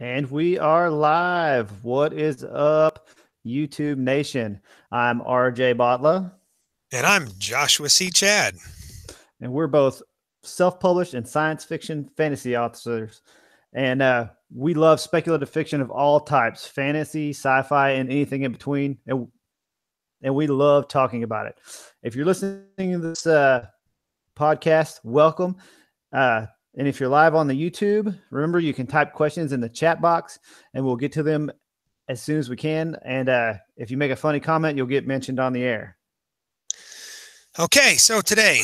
And we are live. What is up, YouTube Nation? I'm RJ Batla, And I'm Joshua C. Chad. and we're both self published and science fiction fantasy authors. And we love speculative fiction of all types fantasy, sci fi, and anything in between. And we love talking about it. If you're listening to this podcast, welcome. And if you're live on the YouTube, remember you can type questions in the chat box and we'll get to them as soon as we can. And if you make a funny comment, you'll get mentioned on the air. Okay, so today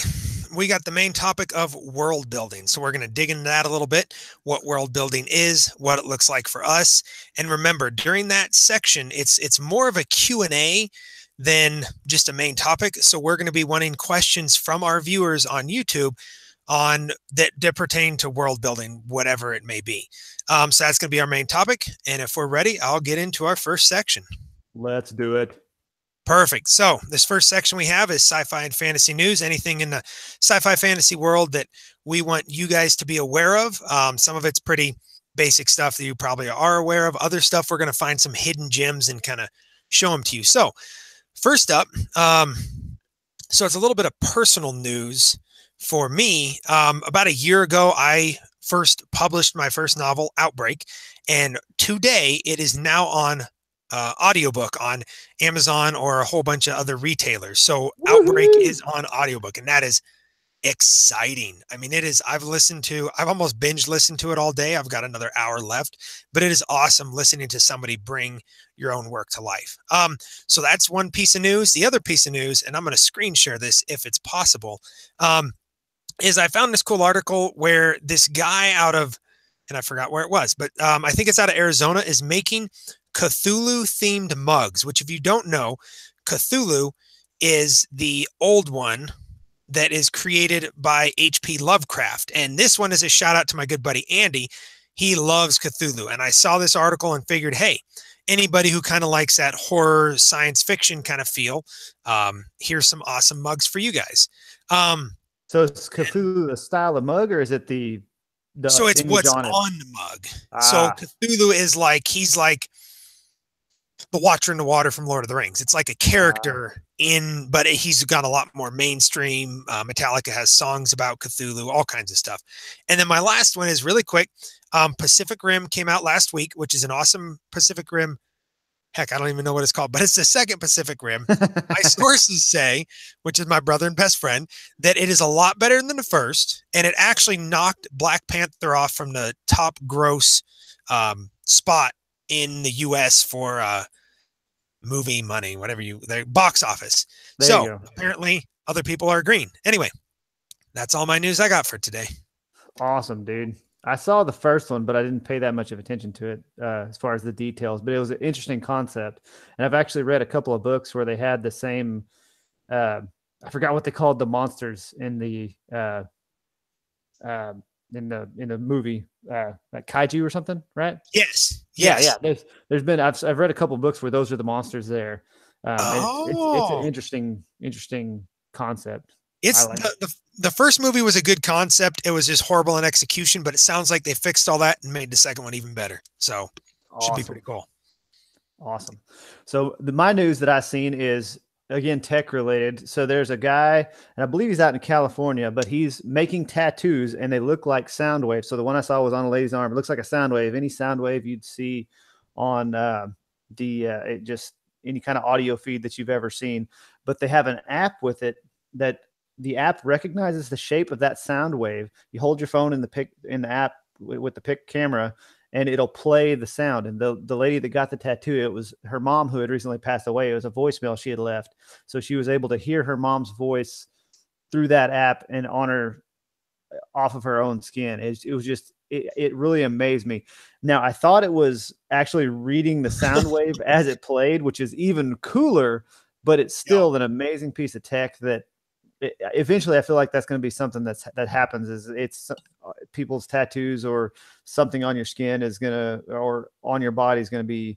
we got the main topic of world building. So we're going to dig into that a little bit, what world building is, what it looks like for us. And remember, during that section, it's more of a Q&A than just a main topic. So we're going to be wanting questions from our viewers on YouTube on that pertain to world building, whatever it may be. So that's going to be our main topic. And if we're ready, I'll get into our first section. Let's do it. Perfect. So this first section we have is sci-fi and fantasy news, anything in the sci-fi fantasy world that we want you guys to be aware of. Some of it's pretty basic stuff that you probably are aware of. Other stuff, we're going to find some hidden gems and kind of show them to you. So first up, so it's a little bit of personal news for me. About a year ago, I first published my first novel, Outbreak, and today it is now on audiobook on Amazon or a whole bunch of other retailers. So Outbreak is on audiobook, and that is exciting. I mean, it is. I've almost binge listened to it all day. I've got another hour left, but it is awesome listening to somebody bring your own work to life. So that's one piece of news. The other piece of news, and I'm going to screen share this if it's possible, is I found this cool article where this guy out of, and I forgot where it was, but I think it's out of Arizona, is making Cthulhu themed mugs, which if you don't know, Cthulhu is the old one that is created by H.P. Lovecraft. And this one is a shout out to my good buddy, Andy. He loves Cthulhu. And I saw this article and figured, hey, anybody who kind of likes that horror science fiction kind of feel, here's some awesome mugs for you guys. So is Cthulhu the style of mug, or is it the so it's what's on the mug. So Cthulhu is like, he's like the Watcher in the Water from Lord of the Rings. It's like a character but he's got a lot more mainstream. Metallica has songs about Cthulhu, all kinds of stuff. And then my last one is really quick. Pacific Rim came out last week, which is an awesome Pacific Rim. Heck, I don't even know what it's called, but it's the second Pacific Rim. My sources say, which is my brother and best friend, that it is a lot better than the first. And it actually knocked Black Panther off from the top gross spot in the US for movie money, whatever the box office. So apparently other people are agreeing. Anyway, that's all my news I got for today. Awesome, dude. I saw the first one, but I didn't pay that much of attention to it as far as the details, but it was an interesting concept. And I've actually read a couple of books where they had the same, I forgot what they called the monsters in the movie, like kaiju or something, right? Yes. Yeah. There's been, I've read a couple of books where those are the monsters there. It's an interesting concept. It's the first movie was a good concept. It was just horrible in execution, but it sounds like they fixed all that and made the second one even better. So should be pretty cool. Awesome. So my news that I've seen is, again, tech related. So there's a guy, and I believe he's out in California, but he's making tattoos and they look like sound waves. So the one I saw was on a lady's arm. It looks like a sound wave. Any sound wave you'd see on just any kind of audio feed that you've ever seen. But they have an app with it that the app recognizes the shape of that sound wave. You hold your phone in the app with the pic camera, and it'll play the sound. And the lady that got the tattoo, it was her mom who had recently passed away. It was a voicemail she had left. So she was able to hear her mom's voice through that app and honor off of her own skin. It really amazed me. Now, I thought it was actually reading the sound wave as it played, which is even cooler, but it's still an amazing piece of tech that eventually I feel like that's going to be something that happens. Is it's people's tattoos or something on your skin or on your body is going to be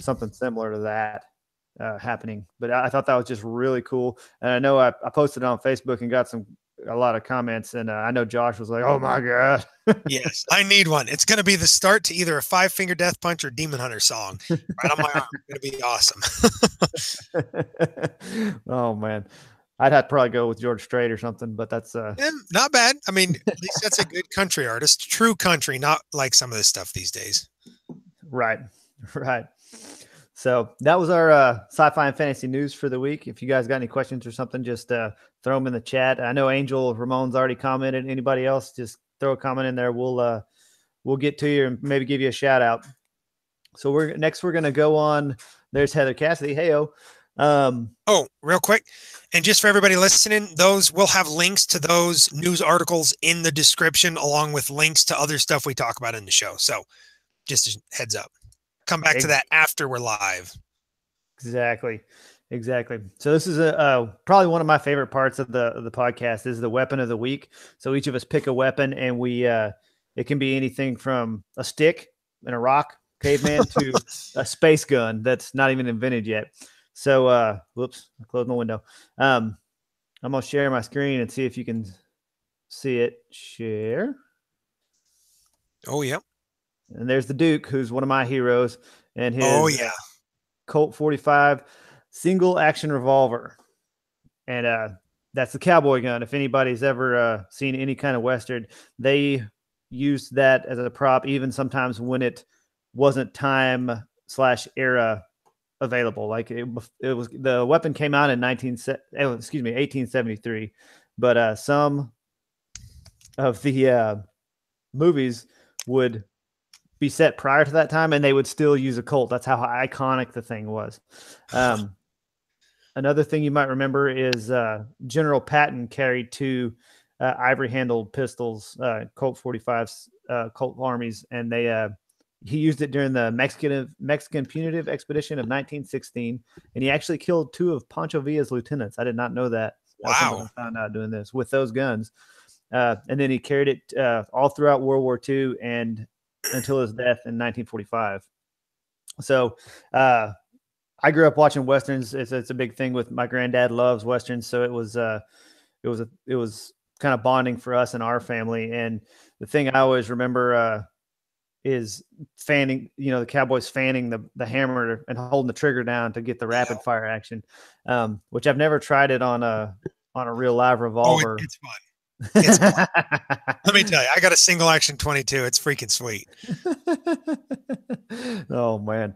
something similar to that happening. But I thought that was just really cool. And I know I posted it on Facebook and got some a lot of comments, and I know Josh was like, "Oh my god." Yes, I need one. It's going to be the start to either a 5-Finger Death Punch or Demon Hunter song right on my arm. It's going to be awesome. Oh man, I'd have to probably go with George Strait or something, but that's Not bad. I mean, at least that's a good country artist, true country, not like some of this stuff these days. right. So that was our sci-fi and fantasy news for the week. If you guys got any questions or something, just throw them in the chat. I know Angel Ramon's already commented. Anybody else, just throw a comment in there. We'll get to you and maybe give you a shout out. So we're going to go on. There's Heather Cassidy. Heyo. Oh, real quick. And just for everybody listening, we'll have links to those news articles in the description, along with links to other stuff we talk about in the show. So just a heads up. Come back to that after we're live. Exactly. So this is probably one of my favorite parts of the podcast. This is the weapon of the week. So each of us pick a weapon, and we it can be anything from a stick and a rock caveman to a space gun that's not even invented yet. So whoops, I closed my window. I'm gonna share my screen and see if you can see it. Share. Oh yeah. And there's the Duke, who's one of my heroes, and his Colt 45 single action revolver. And that's the cowboy gun. If anybody's ever seen any kind of Western, they used that as a prop, even sometimes when it wasn't time/era available. Like it was, the weapon came out in 1873, but some of the movies would be set prior to that time, and they would still use a Colt. That's how iconic the thing was. Another thing you might remember is General Patton carried 2 ivory-handled pistols, Colt 45s, Colt Armies, and he used it during the Mexican punitive expedition of 1916, and he actually killed 2 of Pancho Villa's lieutenants. I did not know that. Wow! I found out doing this with those guns, and then he carried it all throughout World War II and until his death in 1945. So I grew up watching Westerns. It's a big thing with my granddad loves Westerns. So it was kind of bonding for us and our family. And the thing I always remember is fanning, the cowboys fanning the hammer and holding the trigger down to get the rapid fire action, which I've never tried it on a real live revolver. Oh, it's fun. It's fun. Let me tell you, I got a single action 22. It's freaking sweet. Oh man.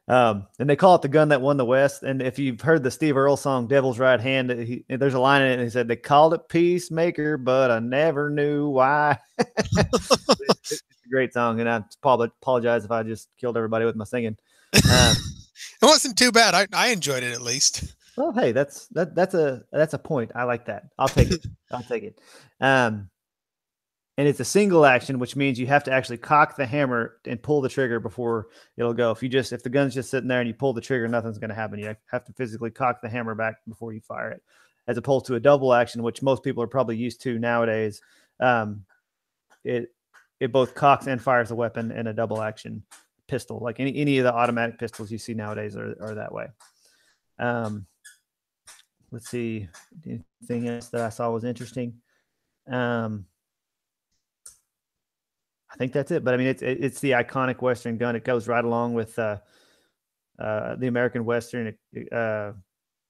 And they call it the gun that won the West. And if you've heard the Steve Earle song "Devil's Right Hand," there's a line in it, and he said they called it Peacemaker, but I never knew why. It's a great song, and I apologize if I just killed everybody with my singing. It wasn't too bad. I enjoyed it at least. Well, hey, that's a point. I like that. I'll take it. And it's a single action, which means you have to actually cock the hammer and pull the trigger before it'll go. If the gun's just sitting there and you pull the trigger, nothing's going to happen. You have to physically cock the hammer back before you fire it, as opposed to a double action, which most people are probably used to nowadays. It both cocks and fires the weapon in a double action pistol. Like any of the automatic pistols you see nowadays are that way. Let's see, anything else that I saw was interesting. I think that's it. But I mean, it's the iconic Western gun. It goes right along with the American Western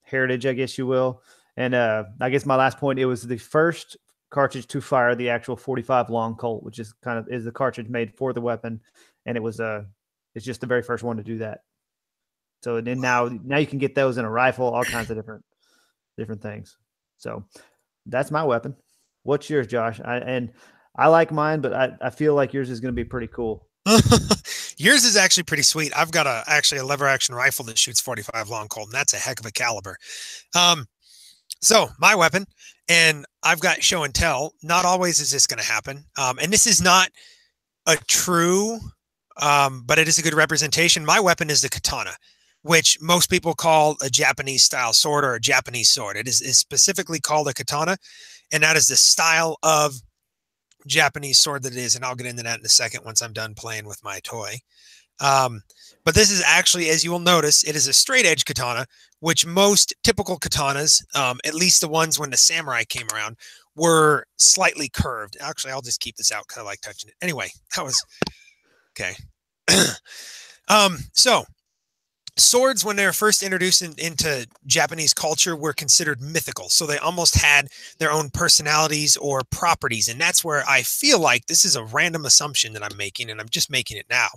heritage, I guess you will. And I guess my last point, it was the first cartridge to fire the actual 45 long Colt, which is the cartridge made for the weapon, and it's just the very first one to do that. So then now you can get those in a rifle, all kinds of different things. So that's my weapon. What's yours, Josh? I like mine, but I feel like yours is going to be pretty cool. Yours is actually pretty sweet. I've got a lever action rifle that shoots 45 long Colt, and that's a heck of a caliber. So my weapon, and I've got show and tell. Not always is this going to happen. And this is not a true, but it is a good representation. My weapon is the katana, which most people call a Japanese style sword or a Japanese sword. It is specifically called a katana, and that is the style of Japanese sword that it is. And I'll get into that in a second once I'm done playing with my toy. But this is actually, as you will notice, it is a straight edge katana, which most typical katanas, at least the ones when the samurai came around, were slightly curved. Actually, I'll just keep this out because I like touching it. Anyway, that was okay. So swords, when they were first introduced into Japanese culture, were considered mythical. So they almost had their own personalities or properties. And that's where I feel like, this is a random assumption that I'm making, and I'm just making it now,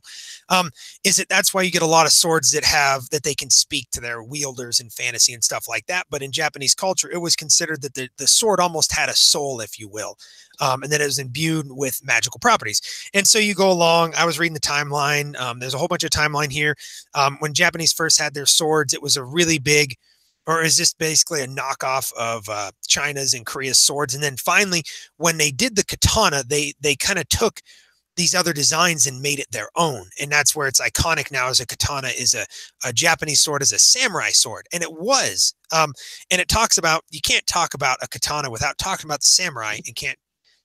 is that's why you get a lot of swords that they can speak to their wielders in fantasy and stuff like that. But in Japanese culture, it was considered that the sword almost had a soul, if you will. And then it was imbued with magical properties. And so you go along, I was reading the timeline. There's a whole bunch of timeline here. When Japanese first had their swords, it was a really big, or is this basically a knockoff of China's and Korea's swords? And then finally, when they did the katana, they kind of took these other designs and made it their own. And that's where it's iconic now, as a katana is a Japanese sword, is a samurai sword. And it was, and it talks about, you can't talk about a katana without talking about the samurai, and can't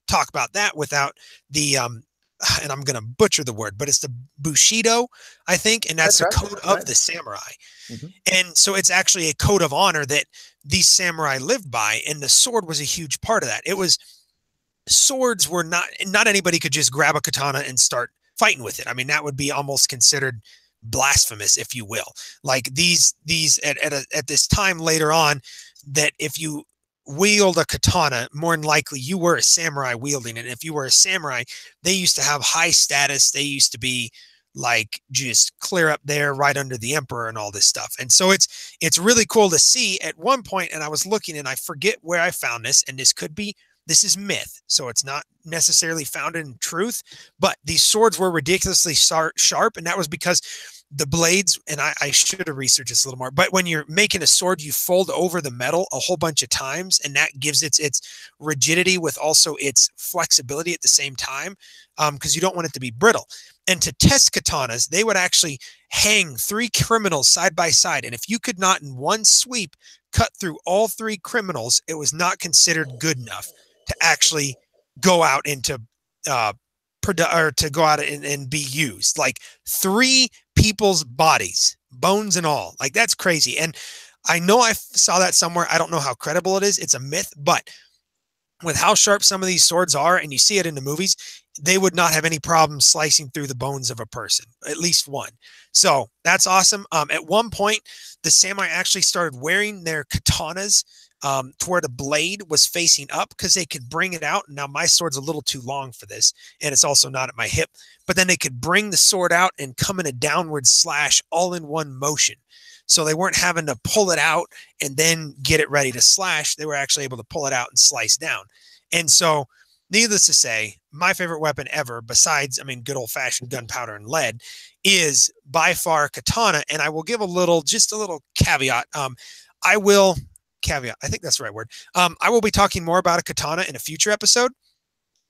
talk about that without the, and I'm going to butcher the word, but it's the Bushido, I think. And that's the code of the samurai. Mm-hmm. And so it's actually a code of honor that these samurai lived by. And the sword was a huge part of that. It was, swords were not anybody could just grab a katana and start fighting with it. I mean, that would be almost considered blasphemous, if you will. Like these at this time later on, that if you wield a katana, more than likely you were a samurai wielding it. And if you were a samurai, they used to have high status. They used to be like just clear up there right under the emperor and all this stuff. And so it's really cool to see at one point. And I was looking, and I forget where I found this, and this is myth, so it's not necessarily founded in truth, but these swords were ridiculously sharp. And that was because the blades, and I should have researched this a little more, but when you're making a sword, you fold over the metal a whole bunch of times, and that gives its rigidity with also its flexibility at the same time, because you don't want it to be brittle. And to test katanas, they would actually hang 3 criminals side by side, and if you could not in one sweep cut through all 3 criminals, it was not considered good enough to actually go out into to go out and be used. Like 3 people's bodies, bones and all. Like, that's crazy. And I know I saw that somewhere. I don't know how credible it is. It's a myth, but with how sharp some of these swords are, and you see it in the movies, they would not have any problem slicing through the bones of a person, at least one. So that's awesome. At one point, the samurai actually started wearing their katanas to where the blade was facing up, because they could bring it out. Now, my sword's a little too long for this, and it's also not at my hip, but then they could bring the sword out and come in a downward slash all in one motion. So they weren't having to pull it out and then get it ready to slash. They were actually able to pull it out and slice down. And so, needless to say, my favorite weapon ever, besides, I mean, good old-fashioned gunpowder and lead, is by far katana. And I will give just a little caveat. I think that's the right word. I will be talking more about a katana in a future episode,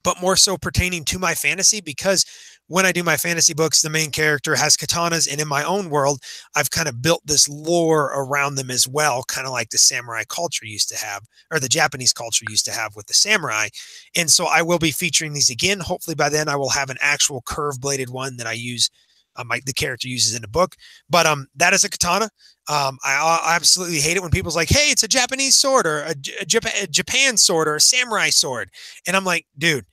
but more so pertaining to my fantasy, because when I do my fantasy books, the main character has katanas, and in my own world, I've kind of built this lore around them as well, kind of like the samurai culture used to have, or the Japanese culture used to have with the samurai. And so I will be featuring these again. Hopefully by then I will have an actual curve-bladed one that I use, the character uses in the book. But that is a katana. I absolutely hate it when people's like, hey, it's a Japanese sword, or a Japan sword, or a samurai sword. And I'm like, dude,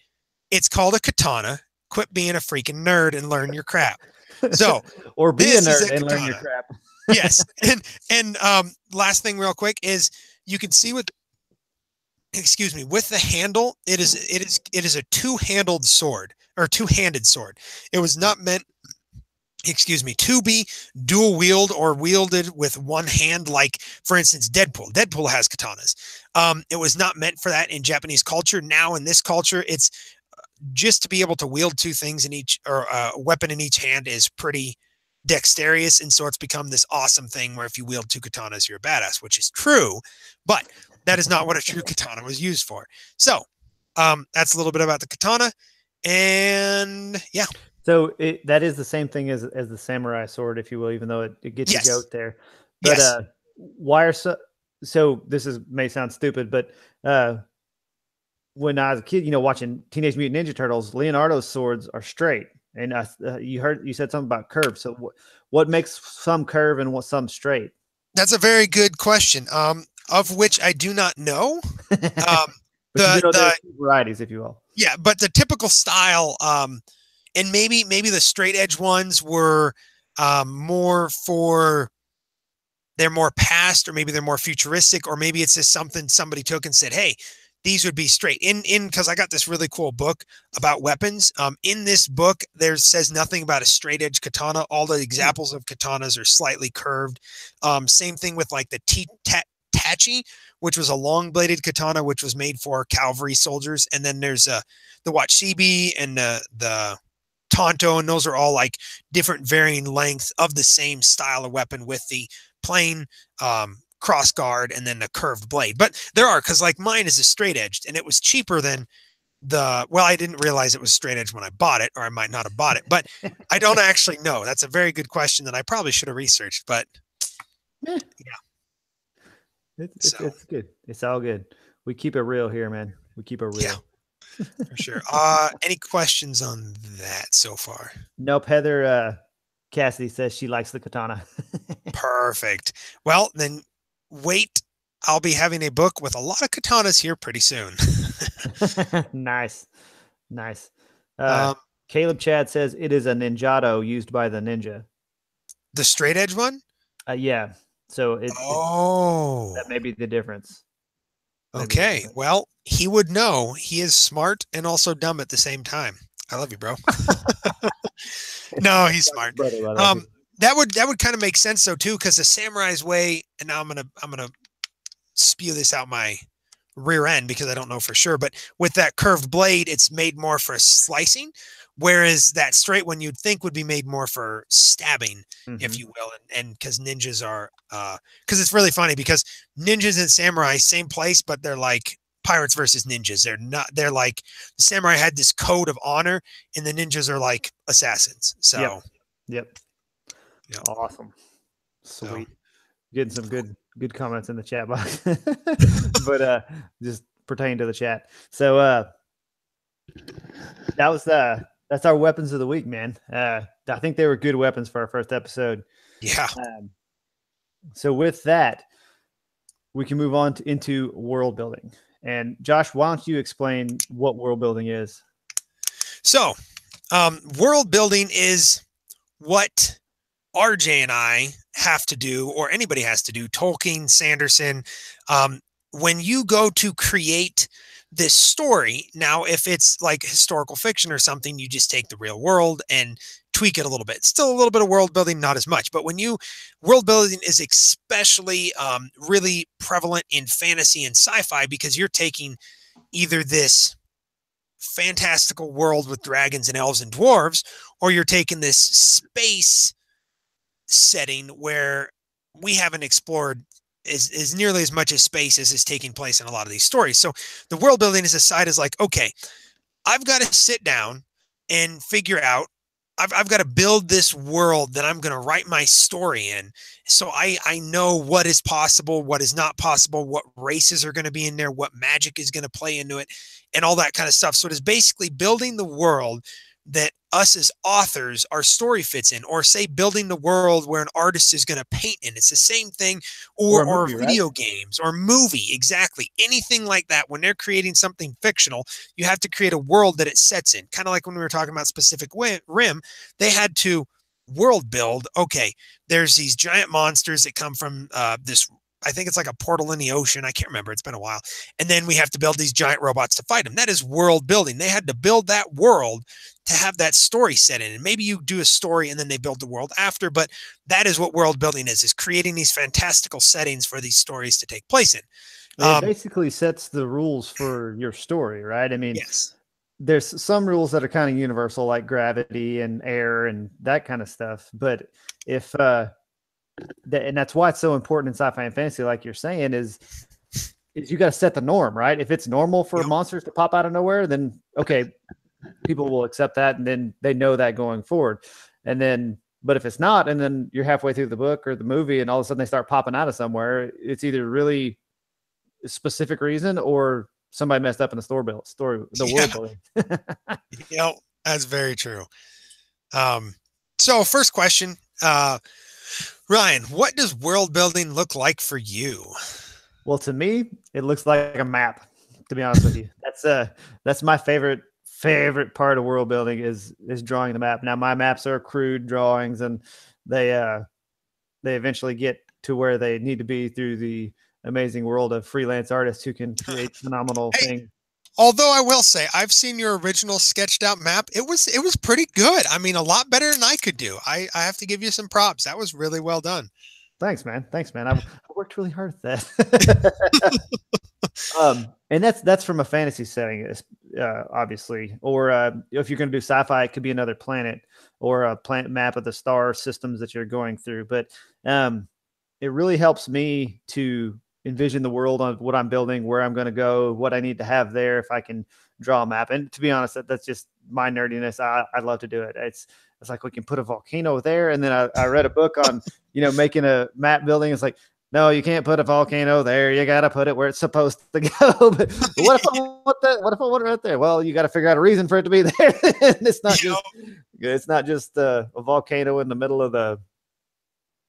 it's called a katana. Quit being a freaking nerd and learn your crap. So, or be a nerd and learn your crap. Yes. And last thing real quick is, you can see with the handle, it is a two-handled sword, or two-handed sword. It was not meant, to be dual wield or wielded with one hand. Like, for instance, Deadpool has katanas. It was not meant for that in Japanese culture. Now in this culture, it's just to be able to wield 2 things in each, or a weapon in each hand, is pretty dexterous. And so it's become this awesome thing where if you wield 2 katanas, you're a badass, which is true, but that is not what a true katana was used for. So that's a little bit about the katana. And yeah. So that is the same thing as the samurai sword, if you will, even though it gets yes. you goat there. But yes. Why are so this may sound stupid, but when I was a kid, watching Teenage Mutant Ninja Turtles, Leonardo's swords are straight, and you said something about curve. So what makes some curve and some straight? That's a very good question. Of which I do not know. Because The there's varieties, if you will. Yeah, but the typical style, and maybe the straight edge ones were more for they're more past, or maybe they're more futuristic, or maybe it's just something somebody took and said, hey, these would be straight because I got this really cool book about weapons. In this book, there says nothing about a straight edge katana. All the examples of katanas are slightly curved. Same thing with like the tachi, which was a long bladed katana, which was made for cavalry soldiers. And then there's the wachibi and the tonto, and those are all like different varying lengths of the same style of weapon with the plain cross guard and then the curved blade. But there are, because like mine is a straight edged, and it was cheaper than I didn't realize it was straight edge when I bought it, or I might not have bought it, but I don't actually know. That's a very good question that I probably should have researched, but yeah. It's good. It's all good. We keep it real here, man. We keep it real. Yeah. For sure. Any questions on that so far? Nope. Heather Cassidy says she likes the katana. Perfect. Well, then wait. I'll be having a book with a lot of katanas here pretty soon. Nice. Caleb Chad says it is a ninjato used by the ninja. The straight edge one? Yeah. So that may be the difference. Okay. Well, he would know. He is smart and also dumb at the same time. I love you, bro. No, he's smart. That would kind of make sense though too, because the samurai's way, and now I'm gonna spew this out my rear end because I don't know for sure, but with that curved blade, it's made more for slicing, whereas that straight one you'd think would be made more for stabbing, if you will, and because ninjas are because it's really funny because ninjas and samurai same place, but they're like pirates versus ninjas. They're like the samurai had this code of honor, and the ninjas are like assassins. So yep. Awesome. Sweet. Getting some good comments in the chat box. But just pertaining to the chat. So that's our weapons of the week, man. I think they were good weapons for our first episode. Yeah. So with that, we can move on into world building. And Josh, why don't you explain what world building is? So world building is what RJ and I have to do, or anybody has to do, Tolkien, Sanderson, when you go to create this story. Now, if it's like historical fiction or something, you just take the real world and tweak it a little bit. Still a little bit of world building, not as much. But world building is especially really prevalent in fantasy and sci-fi, because you're taking either this fantastical world with dragons and elves and dwarves, or you're taking this space setting where we haven't explored is nearly as much as space as is taking place in a lot of these stories. So the world building is a side is like, okay, I've got to sit down and figure out, I've got to build this world that I'm going to write my story in. So I know what is possible, what is not possible, what races are going to be in there, what magic is going to play into it, and all that kind of stuff. So it is basically building the world that us as authors, our story fits in, or say building the world where an artist is going to paint in. It's the same thing, or video games or movie. Exactly. Anything like that. When they're creating something fictional, you have to create a world that it sets in. Kind of like when we were talking about Pacific Rim, they had to world build. Okay, there's these giant monsters that come from this, I think it's like a portal in the ocean. I can't remember. It's been a while. And then we have to build these giant robots to fight them. That is world building. They had to build that world to have that story set in. And maybe you do a story and then they build the world after, but that is what world building is creating these fantastical settings for these stories to take place in. It basically sets the rules for your story, right? I mean, yes. There's some rules that are kind of universal, like gravity and air and that kind of stuff. But if, and that's why it's so important in sci-fi and fantasy, like you're saying, is you got to set the norm, right? If it's normal for monsters to pop out of nowhere, then okay, people will accept that, and then they know that going forward. And then, but if it's not, and then you're halfway through the book or the movie, and all of a sudden they start popping out of somewhere, it's either really a specific reason or somebody messed up in the world building. Yep, that's very true. So first question. Ryan, what does world building look like for you? Well, to me, it looks like a map. To be honest with you, that's my favorite part of world building is drawing the map. Now my maps are crude drawings, and they eventually get to where they need to be through the amazing world of freelance artists who can create phenomenal Hey, things. although I will say, I've seen your original sketched out map. It was pretty good. I mean, a lot better than I could do. I have to give you some props. That was really well done. Thanks, man. Thanks, man. I worked really hard at that. And that's from a fantasy setting, obviously. Or if you're going to do sci-fi, it could be another planet or a planet map of the star systems that you're going through. But it really helps me to envision the world on what I'm building, where I'm going to go, what I need to have there. If I can draw a map, and to be honest, that's just my nerdiness. I love to do it. It's like we can put a volcano there, and then I read a book on making a map building. It's like, no, you can't put a volcano there. You got to put it where it's supposed to go. But what if I want that? What if I want it right there? Well, you got to figure out a reason for it to be there. It's not just a volcano in the middle of the.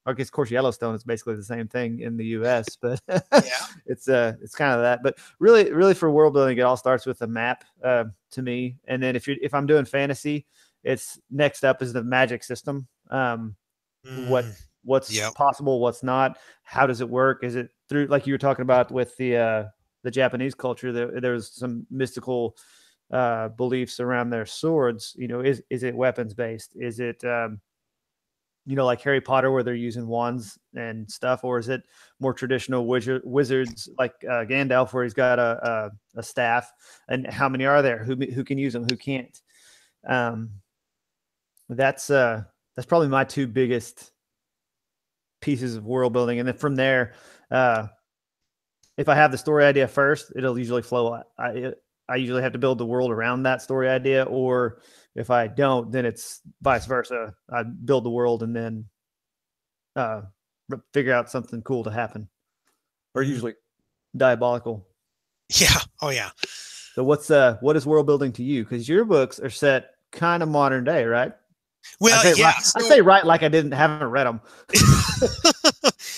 I guess, of course, Yellowstone is basically the same thing in the U.S., but it's kind of that. But really, for world building, it all starts with a map to me. And then if I'm doing fantasy, it's next up is the magic system. What's possible, what's not, how does it work? Is it through, like you were talking about with the Japanese culture, there's some mystical beliefs around their swords. Is it weapons based? Is it like Harry Potter where they're using wands and stuff, or is it more traditional wizards like Gandalf where he's got a staff? And how many are there? Who can use them? Who can't? That's probably my two biggest pieces of world building. And then from there, if I have the story idea first, it'll usually flow. I usually have to build the world around that story idea, or if I don't, then it's vice versa. I build the world and then figure out something cool to happen, or usually diabolical. Yeah. Oh yeah. So what is world building to you? Because your books are set kind of modern day, right? Well, I say right like I haven't read them.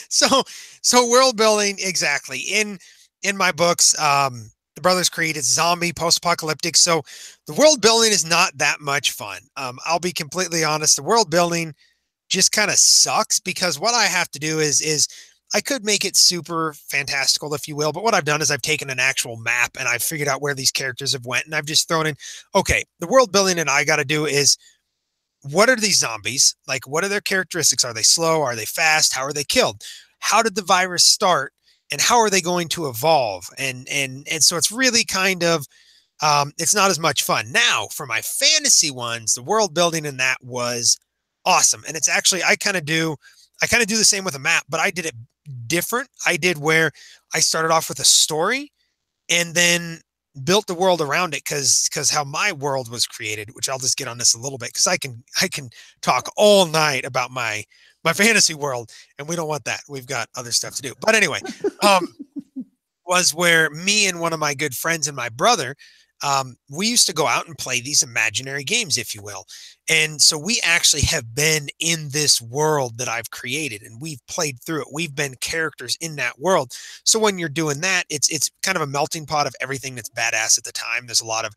So world building, exactly. In my books, the Brothers Creed, it's zombie, post-apocalyptic. So the world building is not that much fun. I'll be completely honest. The world building just kind of sucks because what I have to do is I could make it super fantastical, if you will. But what I've done is I've taken an actual map and I've figured out where these characters have went. And I've just thrown in, okay, the world building that I got to do is, what are these zombies? Like, what are their characteristics? Are they slow? Are they fast? How are they killed? How did the virus start? And how are they going to evolve? And so it's really kind of, it's not as much fun. Now, for my fantasy ones, the world building in that was awesome. And it's actually, I kind of do the same with a map, but I did it different. I did where I started off with a story and then built the world around it because how my world was created, which I'll just get on this a little bit because I can talk all night about my fantasy world, and we don't want that. We've got other stuff to do. But anyway, was where me and one of my good friends and my brother, we used to go out and play these imaginary games, if you will. And so we actually have been in this world that I've created and we've played through it. We've been characters in that world. So when you're doing that, it's kind of a melting pot of everything that's badass at the time. There's a lot of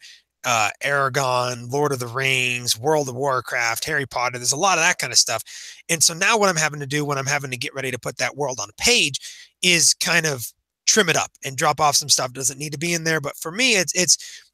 Aragon, Lord of the Rings, World of Warcraft, Harry Potter. There's a lot of that kind of stuff. And so now what I'm having to do when I'm having to get ready to put that world on a page is kind of trim it up and drop off some stuff. Doesn't need to be in there. But for me, it's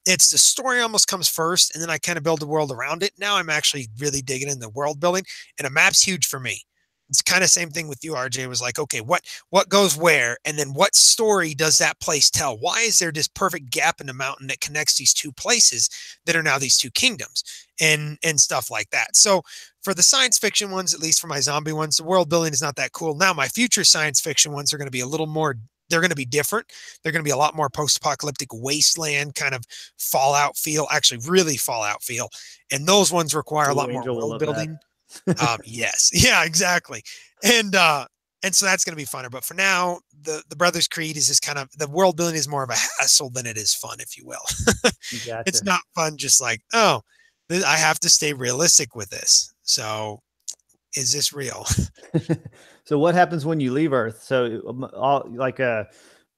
the story almost comes first, and then I kind of build the world around it. Now I'm actually really digging in the world building, and a map's huge for me. It's kind of same thing with you, RJ. It was like, okay, what goes where, and then what story does that place tell? Why is there this perfect gap in the mountain that connects these two places that are now these two kingdoms, and stuff like that. So for the science fiction ones, at least for my zombie ones, the world building is not that cool. Now my future science fiction ones are going to be a little more. They're going to be different. They're going to be a lot more post-apocalyptic wasteland kind of Fallout feel, actually really Fallout feel. And those ones require a lot more world building. Yes. Yeah, exactly. And so that's going to be funner. But for now, the Brothers Creed is just kind of, the world building is more of a hassle than it is fun, if you will. Gotcha. It's not fun. Just like, oh, I have to stay realistic with this. So is this real? So what happens when you leave Earth? So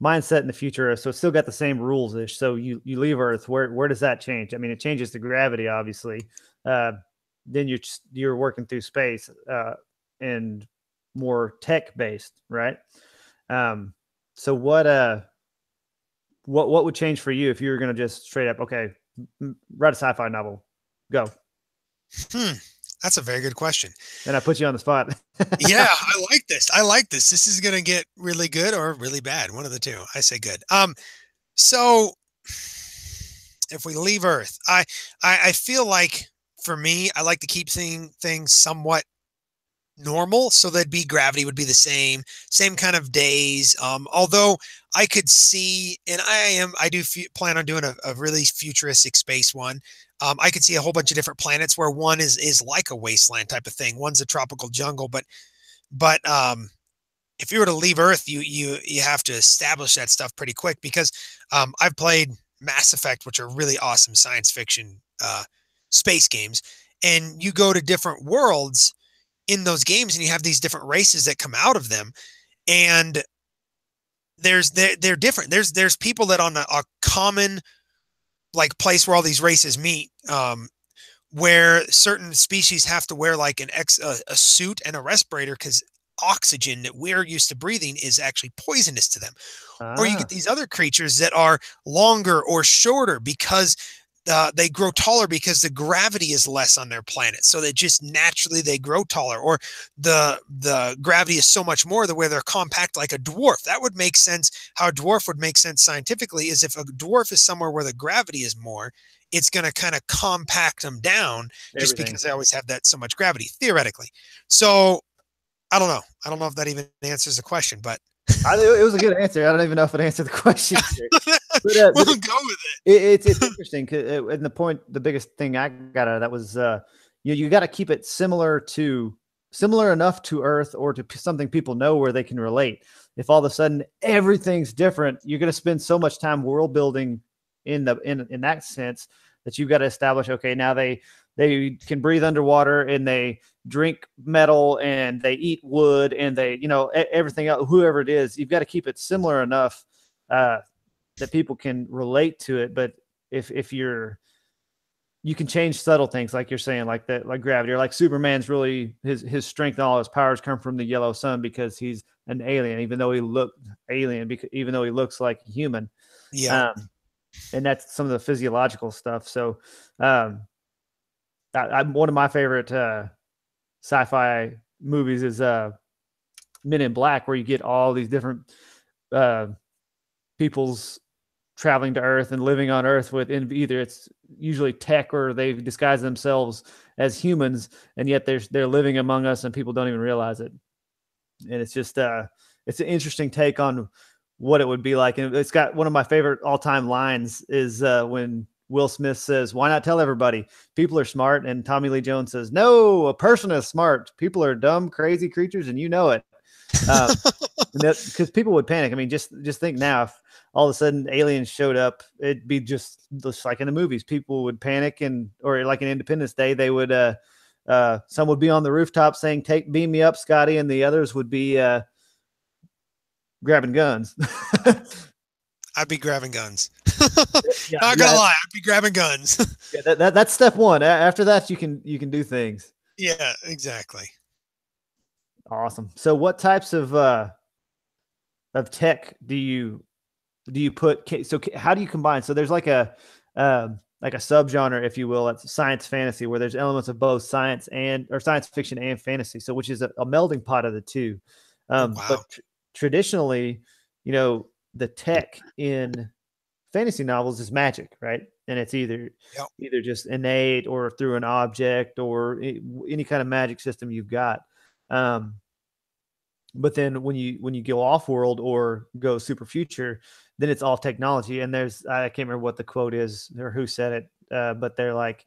mindset in the future. So it's still got the same rules ish. So you leave Earth, where does that change? I mean, it changes the gravity, obviously. Then you're working through space and more tech based, right? So what would change for you if you were going to just straight up, okay, write a sci-fi novel, go? That's a very good question. And I put you on the spot. Yeah, I like this. I like this. This is going to get really good or really bad. One of the two. I say good. So if we leave Earth, I feel like for me, I like to keep things somewhat normal. So that'd be gravity would be the same kind of days. Although I could see, and I do plan on doing a really futuristic space one. I could see a whole bunch of different planets where one is like a wasteland type of thing. One's a tropical jungle, but if you were to leave Earth, you have to establish that stuff pretty quick because I've played Mass Effect, which are really awesome science fiction space games, and you go to different worlds in those games, and you have these different races that come out of them, and they're different. There's people that on a common like place where all these races meet, where certain species have to wear like a suit and a respirator because oxygen that we're used to breathing is actually poisonous to them. Or you get these other creatures that are longer or shorter because they grow taller because the gravity is less on their planet. So they just naturally, they grow taller, or the gravity is so much more the way they're compact like a dwarf. That would make sense. How a dwarf would make sense scientifically is if a dwarf is somewhere where the gravity is more, it's going to kind of compact them down just because they always have that so much gravity theoretically. So I don't know. I don't know if that even answers the question, but it was a good answer. I don't even know if it answered the question. But, we'll go with it. It's interesting. And the biggest thing I got out of that was, you got to keep it similar enough to Earth or to something people know where they can relate. If all of a sudden everything's different, you're going to spend so much time world building in that sense that you've got to establish, okay, now they can breathe underwater and they drink metal and they eat wood and they, everything else, whoever it is, you've got to keep it similar enough that people can relate to it. But if you can change subtle things, like you're saying, like that, like gravity, or like Superman's really his strength and all his powers come from the yellow sun because he's an alien, even though he looks like a human. Yeah. And that's some of the physiological stuff. So, I'm one of my favorite sci-fi movies is Men in Black, where you get all these different people's traveling to Earth and living on Earth with either it's usually tech or they disguise themselves as humans, and yet they're living among us and people don't even realize it. And it's just it's an interesting take on what it would be like. And it's got one of my favorite all-time lines is when Will Smith says, "Why not tell everybody? People are smart." And Tommy Lee Jones says, "No, a person is smart. People are dumb, crazy creatures, and you know it." Because people would panic. I mean, just think now, if all of a sudden aliens showed up, it'd be just like in the movies. People would panic, or like in Independence Day, they would some would be on the rooftop saying, beam me up, Scotty," and the others would be grabbing guns. I'd be grabbing guns. Not gonna lie, I'd be grabbing guns. That's step one. After that, you can do things. Yeah, exactly. Awesome. So, what types of tech do you put? So, how do you combine? So, there's like a subgenre, if you will, that's science fantasy, where there's elements of both science fiction and fantasy. So, which is a melding pot of the two. Wow. But traditionally, the tech in fantasy novels is magic, right? And it's either just innate or through an object or any kind of magic system you've got. But then when you go off world or go super future, then it's all technology. And I can't remember what the quote is or who said it, but they're like,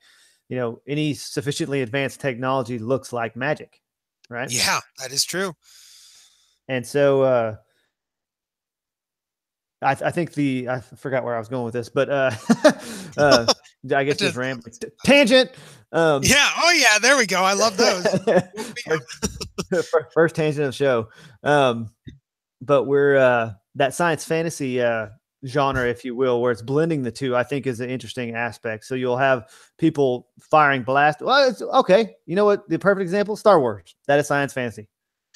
any sufficiently advanced technology looks like magic, right? Yeah, that is true. And so, I think I forgot where I was going with this, but I guess just rambling. Tangent. Yeah. Oh yeah. There we go. I love those. First tangent of the show. But we're that science fantasy genre, if you will, where it's blending the two, I think is an interesting aspect. So you'll have people firing blast. Well, it's okay. You know what? The perfect example, Star Wars. That is science fantasy.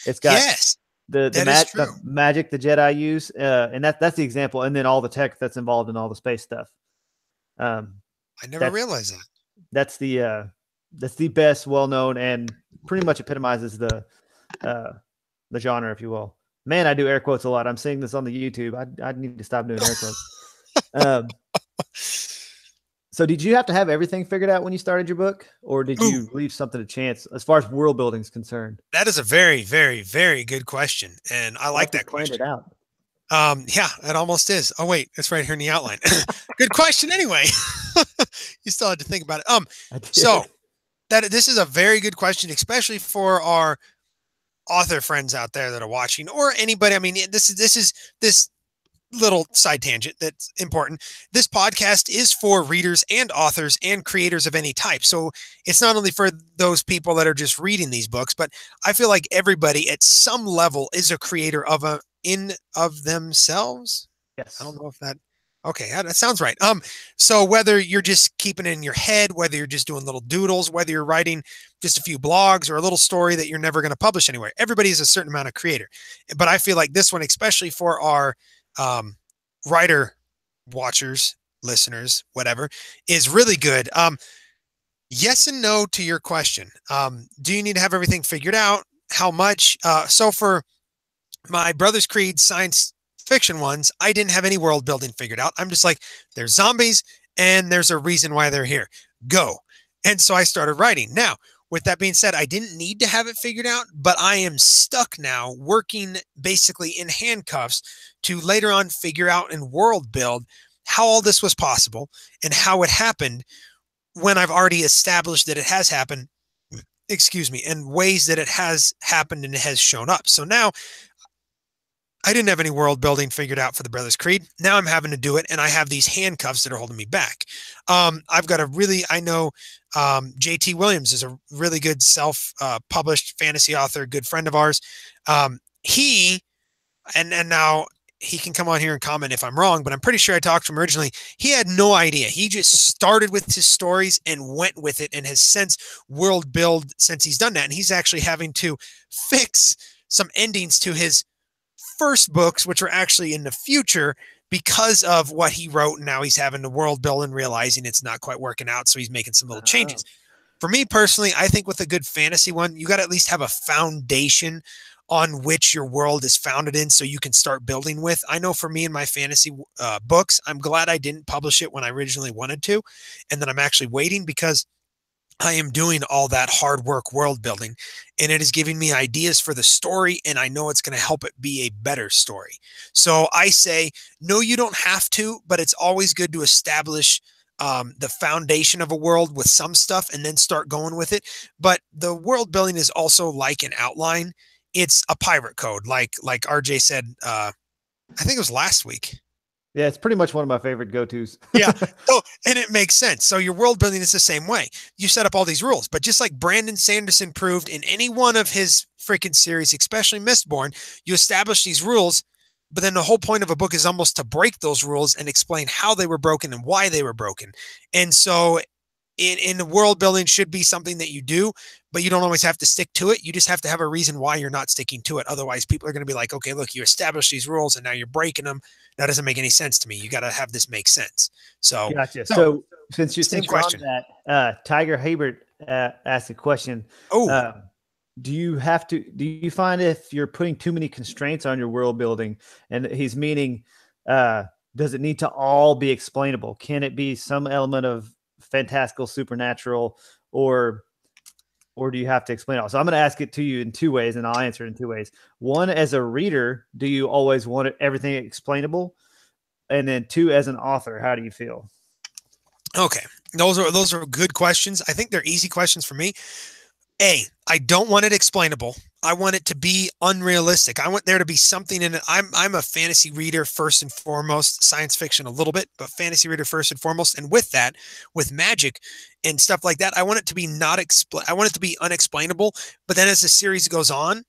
It's got Yes, the that is true. the magic the Jedi use, and that's the example. And then all the tech that's involved in all the space stuff. Um, I never that's realized that. that's the best, well known, and pretty much epitomizes the genre, if you will. Man, I do air quotes a lot. I'm seeing this on the YouTube. I need to stop doing air quotes. Um, so did you have to have everything figured out when you started your book, or did Ooh, you leave something to chance as far as world building is concerned? that is a very, very, very good question, and I like Like you that planned it question. out. Yeah, it almost is. Oh wait, it's right here in the outline. Good question. Anyway, you still had to think about it. I did. So that this is a very good question, especially for our author friends out there that are watching, or anybody. I mean, this little side tangent that's important. This podcast is for readers and authors and creators of any type. So it's not only for those people that are just reading these books, but I feel like everybody at some level is a creator of a in of themselves. I don't Yes. know if that okay, that sounds right. So whether you're just keeping it in your head, whether you're just doing little doodles, whether you're writing just a few blogs or a little story that you're never going to publish anywhere, everybody is a certain amount of creator. But I feel like this one, especially for our um, writer watchers, listeners, whatever, is really good. Yes and no to your question. Do you need to have everything figured out? How much? So for my Brothers Creed science fiction ones, I didn't have any world building figured out. I'm just like, there's zombies and there's a reason why they're here. Go. And so I started writing. Now, with that being said, I didn't need to have it figured out, but I am stuck now working basically in handcuffs to later on figure out and world build how all this was possible and how it happened when I've already established that it has happened, excuse me, and ways that it has happened and it has shown up. So now I didn't have any world building figured out for the Brothers Creed. Now I'm having to do it, and I have these handcuffs that are holding me back. I've got a really, I know J.T. Williams is a really good self-published fantasy author, good friend of ours. He, and now he can come on here and comment if I'm wrong, but I'm pretty sure I talked to him originally. He had no idea. He just started with his stories and went with it and has since world build since he's done that. And he's actually having to fix some endings to his first books, which are actually in the future because of what he wrote. And now he's having to world build and realizing it's not quite working out. So he's making some little changes. For me personally, I think with a good fantasy one, you got to at least have a foundation on which your world is founded in so you can start building with. I know for me in my fantasy books, I'm glad I didn't publish it when I originally wanted to. And then I'm actually waiting because I am doing all that hard work world building, and it is giving me ideas for the story, and I know it's going to help it be a better story. So I say, no, you don't have to, but it's always good to establish the foundation of a world with some stuff and then start going with it. But the world building is also like an outline. It's a pirate code, like RJ said, I think it was last week. Yeah, it's pretty much one of my favorite go-tos. Yeah. So, and it makes sense. So your world building is the same way. You set up all these rules, but just like Brandon Sanderson proved in any one of his freaking series, especially Mistborn, you establish these rules, but then the whole point of a book is almost to break those rules and explain how they were broken and why they were broken. And so in the world building should be something that you do, but you don't always have to stick to it. You just have to have a reason why you're not sticking to it. Otherwise, people are going to be like, okay, look, you established these rules and now you're breaking them. That doesn't make any sense to me. You got to have this make sense. So, gotcha. So since you're on that, Tiger Hebert asked a question. Oh, do you find if you're putting too many constraints on your world building, and he's meaning, does it need to all be explainable? Can it be some element of fantastical, supernatural, or do you have to explain it all? So I'm going to ask it to you in two ways, and I'll answer it in two ways. One, as a reader, do you always want everything explainable? And then two, as an author, how do you feel? Okay. Those are good questions. I think they're easy questions for me. I don't want it explainable. I want it to be unrealistic. I want there to be something in it. I'm a fantasy reader first and foremost, science fiction a little bit, but fantasy reader first and foremost. And with that, with magic and stuff like that, I want it to be I want it to be unexplainable. But then as the series goes on,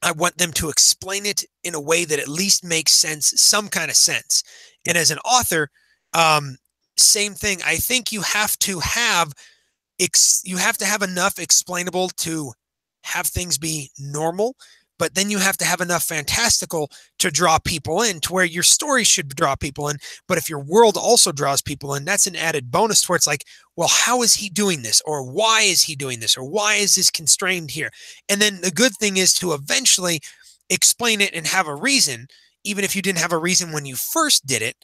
I want them to explain it in a way that at least makes sense, some kind of sense. And as an author, same thing. I think you have to have enough explainable to have things be normal, but then you have to have enough fantastical to draw people in, to where your story should draw people in. But if your world also draws people in, that's an added bonus, to where it's like, well, how is he doing this? Or why is he doing this? Or why is this constrained here? And then the good thing is to eventually explain it and have a reason, even if you didn't have a reason when you first did it.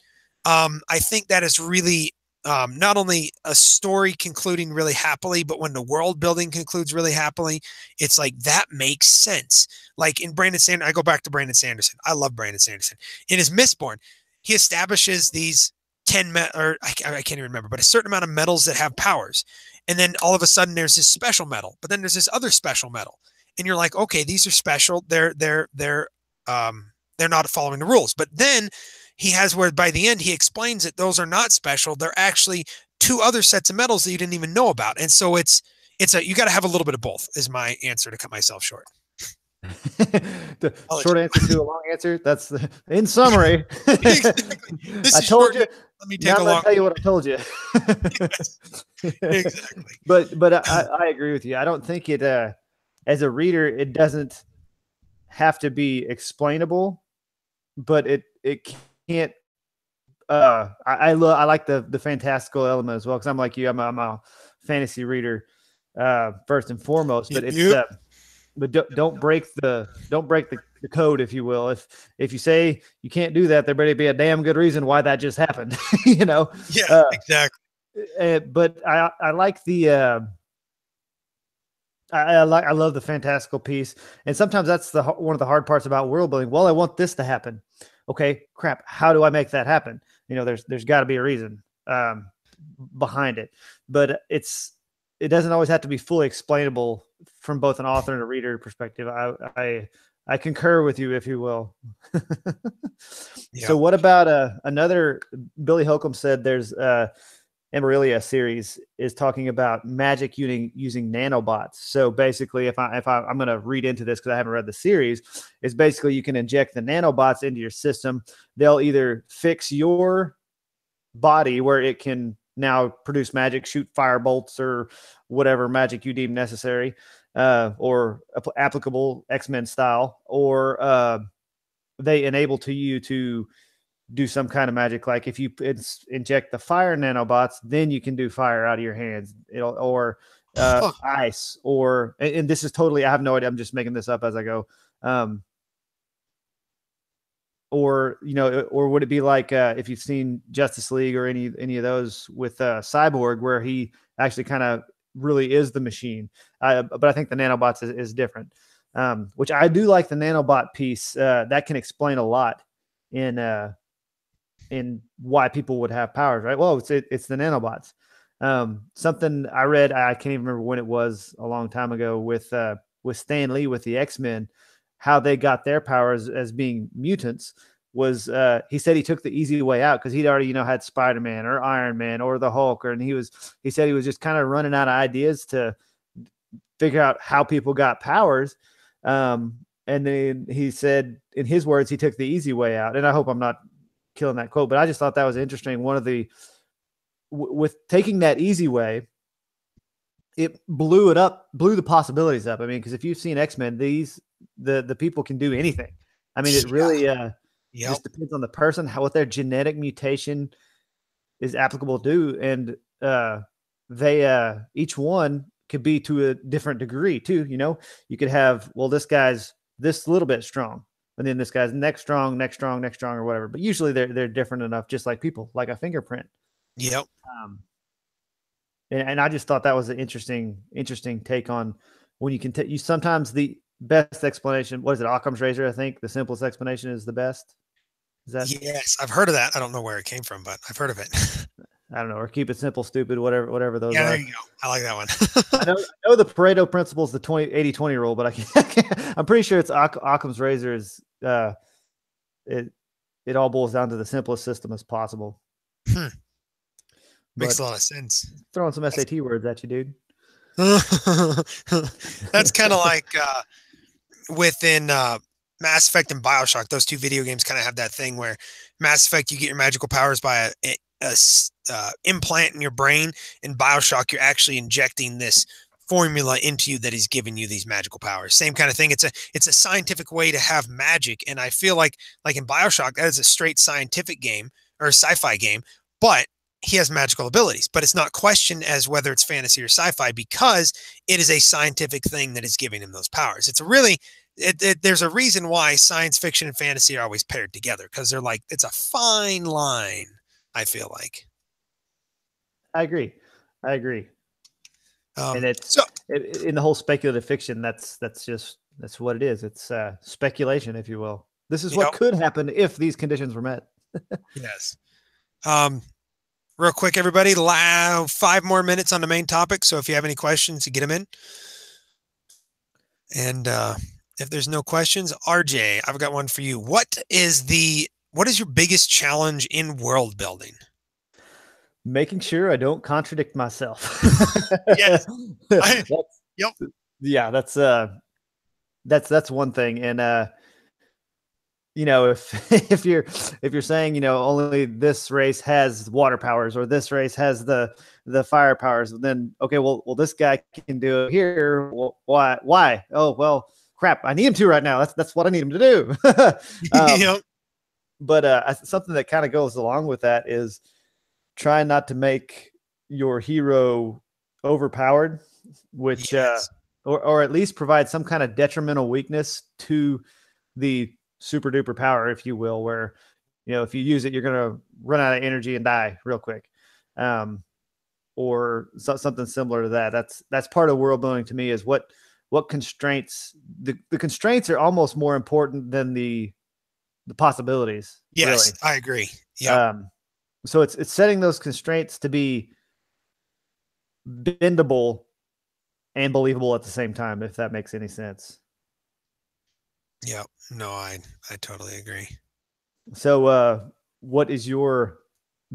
I think that is really not only a story concluding really happily, but when the world building concludes really happily, it's like that makes sense. Like in Brandon Sanderson, I go back to Brandon Sanderson. I love Brandon Sanderson. In his Mistborn, he establishes these 10 or I can't even remember, but a certain amount of metals that have powers. And then all of a sudden there's this special metal, but then there's this other special metal. And you're like, okay, these are special. They're not following the rules. But then he has where by the end, he explains that those are not special. They're actually two other sets of metals that you didn't even know about. And so you got to have a little bit of both is my answer to cut myself short. The short answer to a long answer. That's in summary. This I told you. Let me take a long. Tell you what I told you. Yes, exactly. But I agree with you. I don't think it as a reader, it doesn't have to be explainable, but it can't. I like the fantastical element as well, because I'm like you. I'm a fantasy reader first and foremost. But it's but don't break the code, if you will. If you say you can't do that, there better be a damn good reason why that just happened. You know. Yeah, exactly. But I like the. I love the fantastical piece, and sometimes that's one of the hard parts about world building. Well, I want this to happen. Okay, crap. How do I make that happen? You know, there's got to be a reason behind it, but it doesn't always have to be fully explainable from both an author and a reader perspective. I concur with you, if you will. Yeah. So, what about another? Billy Holcomb said there's Amarillia series is talking about magic using nanobots. So basically, if I'm going to read into this because I haven't read the series, is basically you can inject the nanobots into your system. They'll either fix your body where it can now produce magic, shoot fire bolts or whatever magic you deem necessary, or applicable X-Men style, or they enable you to do some kind of magic. Like if you inject the fire nanobots, then you can do fire out of your hands, or ice, or, and this is totally, I have no idea. I'm just making this up as I go. Or, you know, or would it be like, if you've seen Justice League or any of those with Cyborg, where he actually kind of really is the machine. But I think the nanobots is different, which I do like the nanobot piece. That can explain a lot in why people would have powers, right? Well, it's the nanobots. Something I read, I can't even remember when it was, a long time ago, with Stan Lee with the X-Men, how they got their powers as being mutants was, he said he took the easy way out because he'd already, had Spider-Man or Iron Man or the Hulk, and he said he was just kind of running out of ideas to figure out how people got powers. And then he said, in his words, he took the easy way out. And I hope I'm not killing that quote, but I just thought that was interesting. One of with taking that easy way, it blew the possibilities up. I mean, because if you've seen X-Men, the people can do anything. I mean, it really just depends on the person, what their genetic mutation is applicable to, and they each one could be to a different degree too. You could have, well, this guy's this little bit strong, and then this guy's next strong, or whatever. But usually they're different enough, just like people, like a fingerprint. Yep. And I just thought that was an interesting take on when you can you sometimes the best explanation. What is it? Occam's razor. I think the simplest explanation is the best. Is that? Yes, I've heard of that. I don't know where it came from, but I've heard of it. I don't know, or keep it simple, stupid, whatever those are. There you go. I like that one. I know the Pareto principle is the 80-20 rule, but I can't, I'm pretty sure it's Occam's razor is it all boils down to the simplest system as possible. Makes a lot of sense. Throwing some SAT words at you, dude. That's kind of like within Mass Effect and BioShock, those two video games kind of have that thing where Mass Effect, you get your magical powers by a implant in your brain. In BioShock, you're actually injecting this formula into you that is giving you these magical powers. Same kind of thing. It's a scientific way to have magic, and I feel like in BioShock, that is a straight scientific game or a sci-fi game, but he has magical abilities, but it's not questioned as whether it's fantasy or sci-fi because it is a scientific thing that is giving him those powers. It's a really, there's a reason why science fiction and fantasy are always paired together, because they're like, it's a fine line, I feel like. I agree. And it's in the whole speculative fiction. That's what it is. It's speculation, if you will. This is what could happen if these conditions were met. Yes. Real quick, everybody, 5 more minutes on the main topic. So if you have any questions, you get them in. And if there's no questions, RJ, I've got one for you. What is your biggest challenge in world building? Making sure I don't contradict myself. Yes. Yep. Yeah, that's one thing. And if you're saying, only this race has water powers or this race has the fire powers, then okay, well this guy can do it here. Well, why? Oh, well, crap, I need him to right now. That's what I need him to do. Yep. But something that kind of goes along with that is try not to make your hero overpowered, which yes. or at least provide some kind of detrimental weakness to the super duper power, if you will, where, if you use it, you're going to run out of energy and die real quick. Or something similar to that. That's part of world building to me, is what constraints, the constraints are almost more important than the possibilities. Yes, really. I agree. Yeah. So it's setting those constraints to be bendable and believable at the same time, if that makes any sense. Yeah, no, I totally agree. So what is your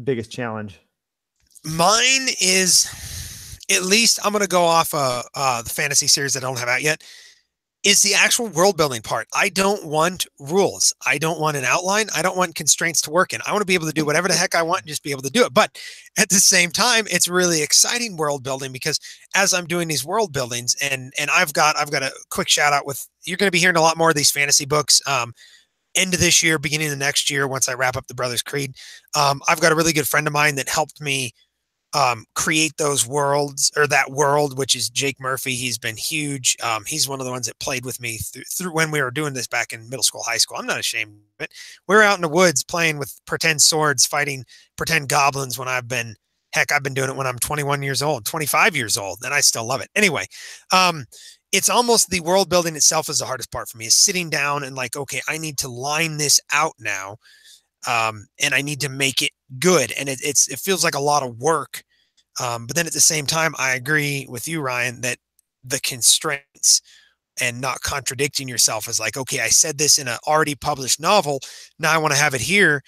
biggest challenge? Mine is, at least I'm going to go off the fantasy series that I don't have out yet, is the actual world building part. I don't want rules. I don't want an outline. I don't want constraints to work in. I want to be able to do whatever the heck I want and just be able to do it. But at the same time, it's really exciting world building, because as I'm doing these world buildings, and I've got a quick shout out with, you're going to be hearing a lot more of these fantasy books end of this year, beginning of next year, once I wrap up the Brothers Creed. I've got a really good friend of mine that helped me create those worlds, or that world, which is Jake Murphy. He's been huge. He's one of the ones that played with me through when we were doing this back in middle school, high school. I'm not ashamed of it. We were out in the woods playing with pretend swords, fighting pretend goblins when I've been doing it when I'm 21 years old, 25 years old, and I still love it. Anyway, it's almost the world building itself is the hardest part for me, is sitting down and like, okay, I need to line this out now. And I need to make it good. And it feels like a lot of work. But then at the same time, I agree with you, Ryan, that the constraints and not contradicting yourself is like, okay, I said this in an already published novel. Now I want to have it here.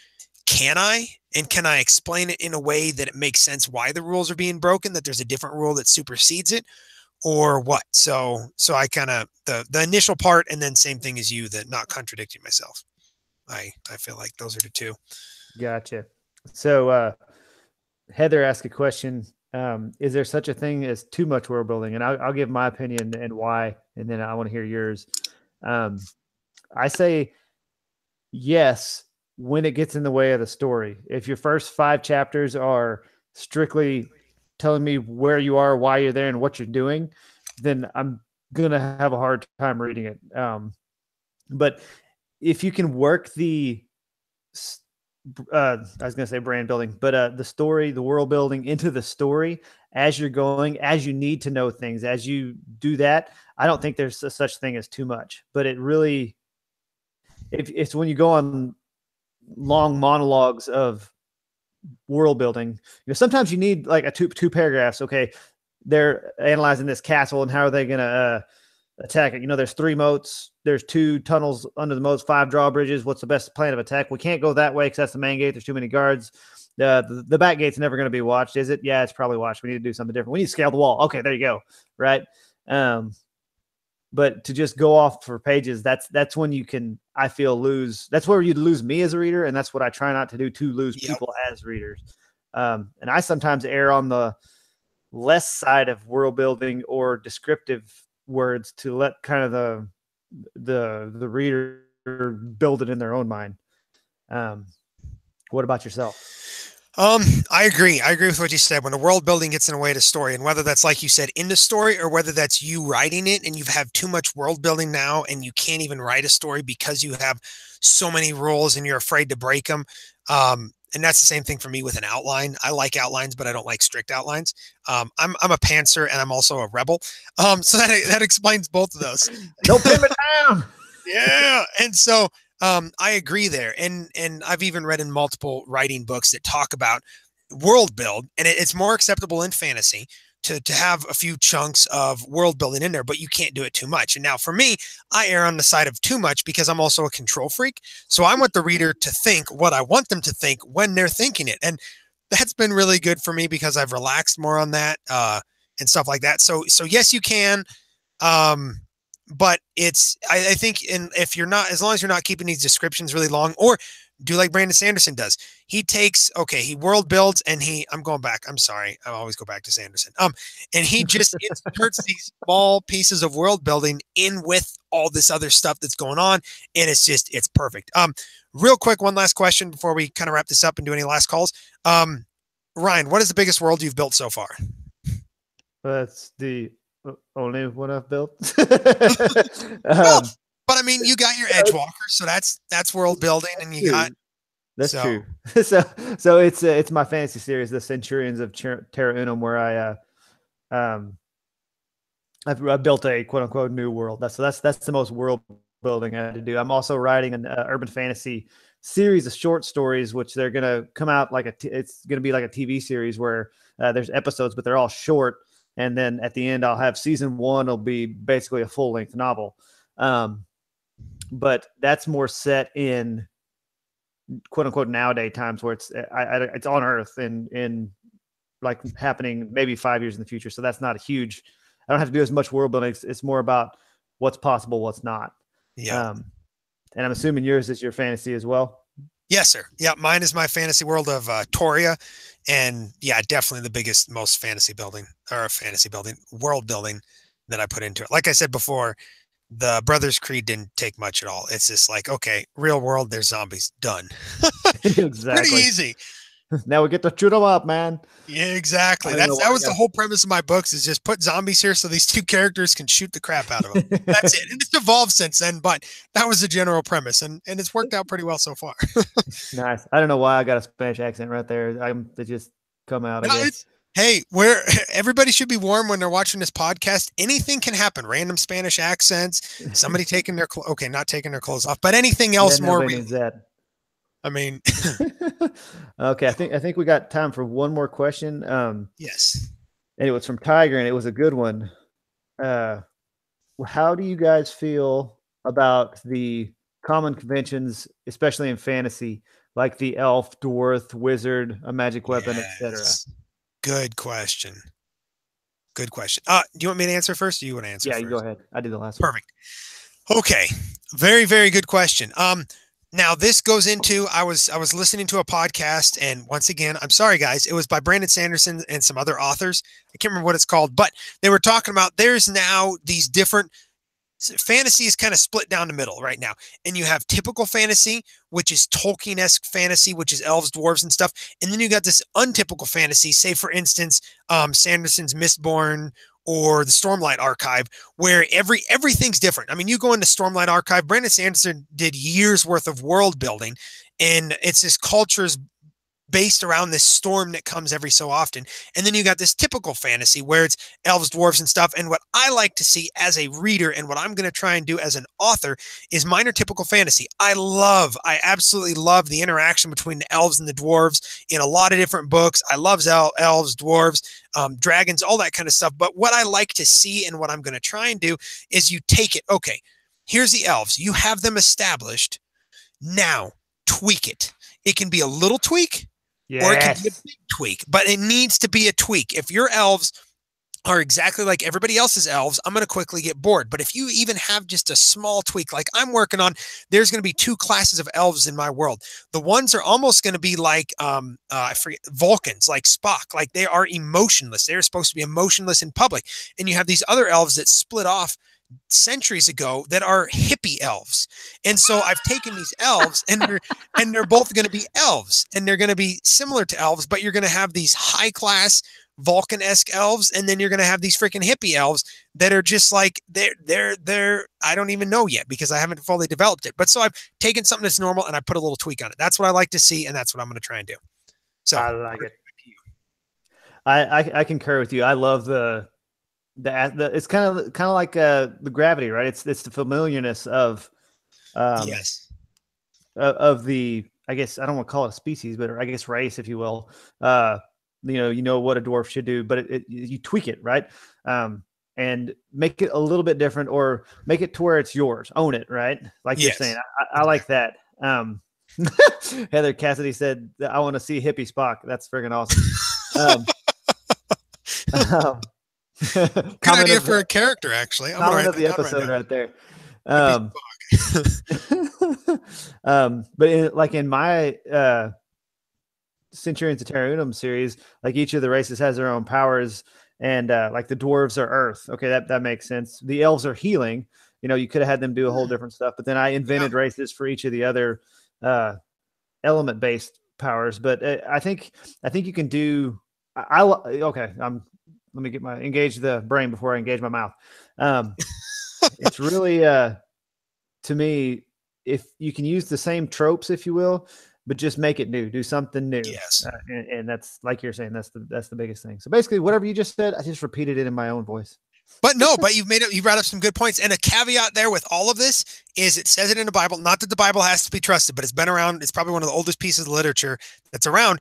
Can I? And can I explain it in a way that it makes sense why the rules are being broken, that there's a different rule that supersedes it, or what? So I kind of, the initial part, and then same thing as you, that not contradicting myself. I feel like those are the two. Gotcha. So Heather asked a question. Is there such a thing as too much world building? And I'll give my opinion and why, and then I want to hear yours. I say yes when it gets in the way of the story. If your first 5 chapters are strictly telling me where you are, why you're there, and what you're doing, then I'm going to have a hard time reading it. But if you can work I was going to say brand building, but the story, the world building into the story as you're going, as you need to know things, as you do that, I don't think there's a such thing as too much. But it really, it's when you go on long monologues of world building, sometimes you need like a two paragraphs. Okay, they're analyzing this castle and how are they going to attack it. There's 3 moats, there's 2 tunnels under the moats, 5 drawbridges. What's the best plan of attack? We can't go that way because that's the main gate. There's too many guards. The back gate's never going to be watched, is it? Yeah, it's probably watched. We need to do something different. We need to scale the wall. Okay, there you go. Right. but to just go off for pages, that's when you can, I feel, lose. That's where you'd lose me as a reader, and that's what I try not to do, to lose people as readers. And I sometimes err on the less side of world building or descriptive words to let kind of the reader build it in their own mind. What about yourself? I agree. I agree with what you said. When the world building gets in the way of the story, and whether that's, like you said, in the story, or whether that's you writing it and you've had too much world building now and you can't even write a story because you have so many rules and you're afraid to break them. And that's the same thing for me with an outline. I like outlines, but I don't like strict outlines. I'm a pantser and I'm also a rebel. So that explains both of those. No pivot down. Yeah. And so I agree there. And I've even read in multiple writing books that talk about world build, and it's more acceptable in fantasy to have a few chunks of world building in there, but you can't do it too much. And now for me, I err on the side of too much because I'm also a control freak. So I want the reader to think what I want them to think when they're thinking it. And that's been really good for me because I've relaxed more on that and stuff like that. So yes, you can. But it's, I think, if you're not, as long as you're not keeping these descriptions really long, or do like Brandon Sanderson does. He takes, he world builds and I'm going back. I'm sorry. I always go back to Sanderson. And he just inserts these small pieces of world building in with all this other stuff that's going on. And it's perfect. Real quick, one last question before we kind of wrap this up and do any last calls. Ryan, what is the biggest world you've built so far? That's the only one I've built. But I mean, you got your Edgewalker, so that's world building, and you got. That's true. So it's my fantasy series, the Centurions of Terra Unum, where I built a quote unquote new world. That's the most world building I had to do. I'm also writing an urban fantasy series of short stories, which they're gonna come out it's gonna be like a TV series where there's episodes, but they're all short. And then at the end, I'll have season 1. It'll be basically a full length novel. But that's more set in quote unquote nowadays times where it's on Earth and like happening maybe 5 years in the future. So that's not a huge, I don't have to do as much world building. It's more about what's possible, what's not. Yeah. And I'm assuming yours is your fantasy as well. Yes, sir. Yeah. Mine is my fantasy world of Toria. And yeah, definitely the biggest, most world building that I put into it. Like I said before, the Brothers Creed didn't take much at all. It's just like, okay, real world, there's zombies, done. Exactly. Pretty easy. Now we get to shoot them up, man. Yeah, exactly. That was the whole premise of my books, is just put zombies here so these two characters can shoot the crap out of them. That's it. And it's evolved since then, but that was the general premise, and it's worked out pretty well so far. Nice. I don't know why I got a Spanish accent right there. They just come out. I guess. Hey, everybody should be warm when they're watching this podcast. Anything can happen. Random Spanish accents, somebody taking their not taking their clothes off, but anything else more real. I mean, okay. I think we got time for one more question. Yes. And it was from Tiger, and it was a good one. How do you guys feel about the common conventions, especially in fantasy, like the elf, dwarf, wizard, a magic weapon, etc.? Good question. Good question. Do you want me to answer first, or do you want to answer first? You go ahead. I did the last one. Perfect. Okay. Very, very good question. Now this goes into, I was listening to a podcast, and once again, I'm sorry guys, it was by Brandon Sanderson and some other authors. I can't remember what it's called, but they were talking about there's now these different fantasy is kind of split down the middle right now. And you have typical fantasy, which is Tolkien-esque fantasy, which is elves, dwarves, and stuff. And then you got this untypical fantasy, say for instance, Sanderson's Mistborn or the Stormlight Archive, where everything's different. I mean, you go into Stormlight Archive, Brandon Sanderson did years worth of world building, and it's this culture's based around this storm that comes every so often. And then you got this typical fantasy where it's elves, dwarves, and stuff. And what I like to see as a reader, and what I'm going to try and do as an author, is minor typical fantasy. I absolutely love the interaction between the elves and the dwarves in a lot of different books. I love elves, dwarves, dragons, all that kind of stuff. But what I like to see, and what I'm going to try and do, is you take it. Okay, here's the elves. You have them established. Now tweak it. It can be a little tweak. Yes. Or it can be a big tweak, but it needs to be a tweak. If your elves are exactly like everybody else's elves, I'm going to quickly get bored. But if you even have just a small tweak, like I'm working on, there's going to be 2 classes of elves in my world. The ones are almost going to be like, I forget, Vulcans, like Spock, like they are emotionless. They're supposed to be emotionless in public. And you have these other elves that split off centuries ago that are hippie elves. And so I've taken these elves and they're both going to be elves, and they're going to be similar to elves, but you're going to have these high class Vulcan-esque elves, and then you're going to have these freaking hippie elves that are just like they're I don't even know yet because I haven't fully developed it. But so I've taken something that's normal and I put a little tweak on it. That's what I like to see, and that's what I'm going to try and do. So I like it. I concur with you. I love the it's kind of like the gravity, right? It's the familiarness of yes, of the, I guess I don't want to call it a species, but I guess race, if you will. You know what a dwarf should do, but you tweak it, right? And make it a little bit different, or make it to where it's yours. Own it, right? Like you're saying. I like that. Heather Cassidy said, "I want to see hippie Spock." That's friggin' awesome. Good idea for a character, actually. I'm comment of the episode right there. But in my Centurions of Terra Unum series, like each of the races has their own powers, and like the dwarves are earth. Okay, that makes sense. The elves are healing. You know, you could have had them do a whole different stuff, but then I invented races for each of the other element based powers. But I think you can do. Okay. Let me engage the brain before I engage my mouth. It's really to me, if you can use the same tropes, if you will, but just make it new, do something new. Yes. And that's, like you're saying, that's the biggest thing. So basically whatever you just said, I just repeated it in my own voice. But you brought up some good points. And a caveat there with all of this is it says it in the Bible, not that the Bible has to be trusted, but it's been around. It's probably one of the oldest pieces of literature that's around.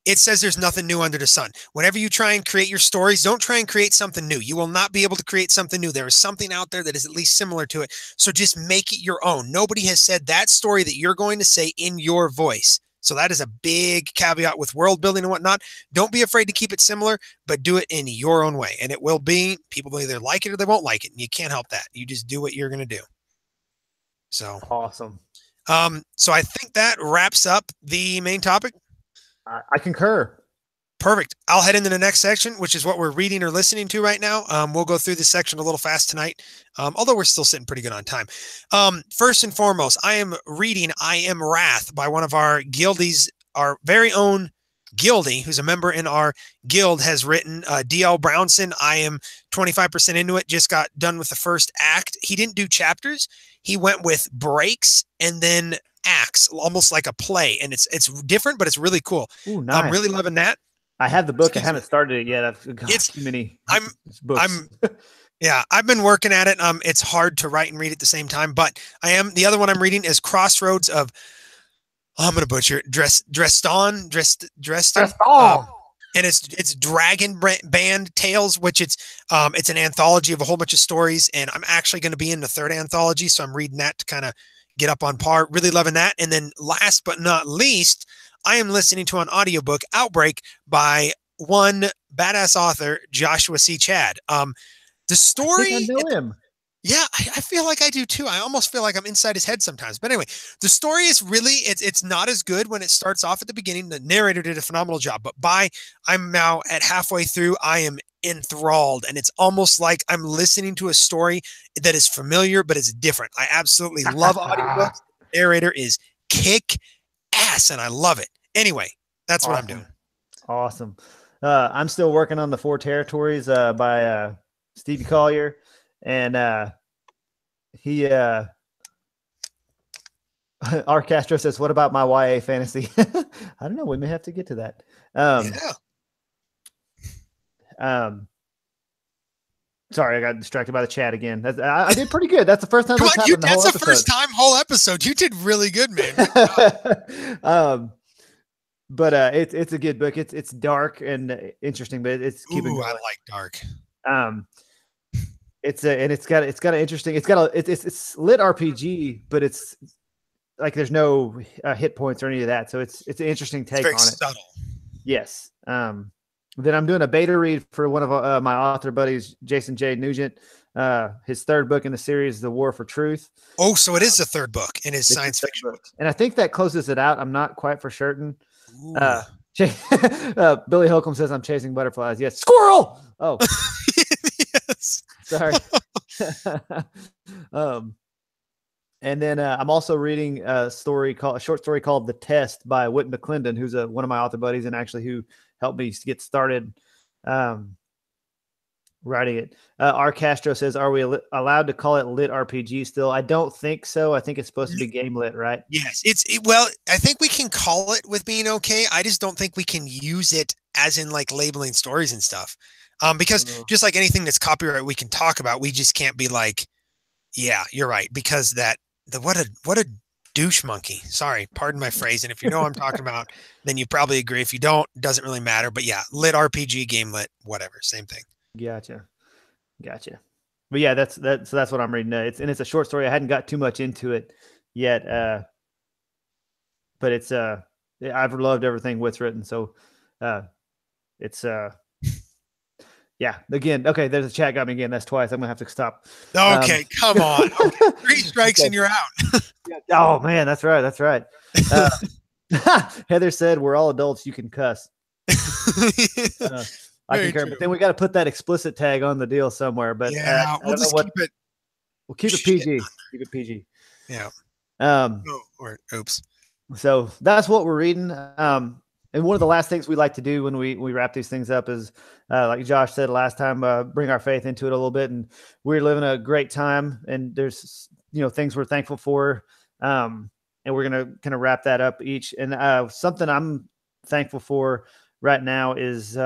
It says there's nothing new under the sun. Whenever you try and create your stories, don't try and create something new. You will not be able to create something new. There is something out there that is at least similar to it. So just make it your own. Nobody has said that story that you're going to say in your voice. So that is a big caveat with world building and whatnot. Don't be afraid to keep it similar, but do it in your own way. And it will be, people will either like it or they won't like it. And you can't help that. You just do what you're going to do. So awesome. So I think that wraps up the main topic. I concur. Perfect. I'll head into the next section, which is what we're reading or listening to right now. We'll go through this section a little fast tonight, although we're still sitting pretty good on time. First and foremost, I am reading I Am Wrath by one of our guildies, our very own Guildie, who's a member in our guild, has written. D.L. Brownson, I am 25% into it, just got done with the first act. He didn't do chapters. He went with breaks and then acts, almost like a play. And it's different, but it's really cool. Ooh, nice. I'm really loving that. I have the book. I haven't started it yet. It's too many books. Yeah, I've been working at it. It's hard to write and read at the same time, but the other one I'm reading is Crossroads of, I'm going to butcher it, Dreston. And it's Dragon Band Tales, which it's an anthology of a whole bunch of stories. And I'm actually going to be in the third anthology. So I'm reading that to kind of get up on par. Really loving that. And then last but not least, I am listening to an audiobook, Outbreak, by one badass author, Joshua C. Chad. The story, I think I know him. Yeah, I feel like I do too. I almost feel like I'm inside his head sometimes. But anyway, the story is really, it's not as good when it starts off at the beginning. The narrator did a phenomenal job, but I'm now at halfway through, I am enthralled, and it's almost like I'm listening to a story that is familiar, but it's different. I absolutely love audiobooks. The narrator is kick-ass, and I love it. Anyway, that's what I'm doing. Awesome. I'm still working on the Four Territories by Stevie Collier. And he R. Castro says, what about my YA fantasy? I don't know. We may have to get to that. Sorry, I got distracted by the chat again. I did pretty good. That's the first time that's happened. That's the first time whole episode. You did really good, man. But it's a good book. It's dark and interesting, but it's keeping going. I like dark. It's got an interesting. It's lit RPG, but it's like there's no hit points or any of that. So it's an interesting take on it. Subtle. Yes. Then I'm doing a beta read for one of my author buddies, Jason J. Nugent. His third book in the series, The War for Truth. Oh, so it is the third book in his science fiction book. And I think that closes it out. I'm not quite for certain. Ooh. Billy Holcomb says I'm chasing butterflies. Yes. Squirrel. Oh, yes. Sorry. And then I'm also reading a short story called The Test by Whit Mcclendon, who's one of my author buddies and actually who helped me get started writing it. R. Castro says, are we allowed to call it lit RPG still? I don't think so. I think it's supposed to be game lit, right? Yes. Well, I think we can call it with being okay. I just don't think we can use it as in like labeling stories and stuff. Because just like anything that's copyright we can talk about, we just can't be like, yeah, you're right. Because what a douche monkey. Sorry, pardon my phrase. And if you know what I'm talking about, then you probably agree. If you don't, it doesn't really matter. But yeah, lit RPG, game lit, whatever, same thing. Gotcha. But yeah, that's what I'm reading. It's a short story. I hadn't got too much into it yet, but it's I've loved everything Whit's written. So it's yeah. Again, okay. There's a chat got me again. That's twice. I'm gonna have to stop. Okay, come on. Okay. 3 strikes and you're out. Oh man, that's right. Heather said, "We're all adults. You can cuss." I concur, but then we got to put that explicit tag on the deal somewhere. But yeah, we'll keep it PG. Keep it PG. Yeah. Oops. So that's what we're reading. And one of the last things we like to do when we wrap these things up is, like Josh said last time, bring our faith into it a little bit. And we're living a great time, and there's things we're thankful for. And we're gonna kind of wrap that up each. And something I'm thankful for right now is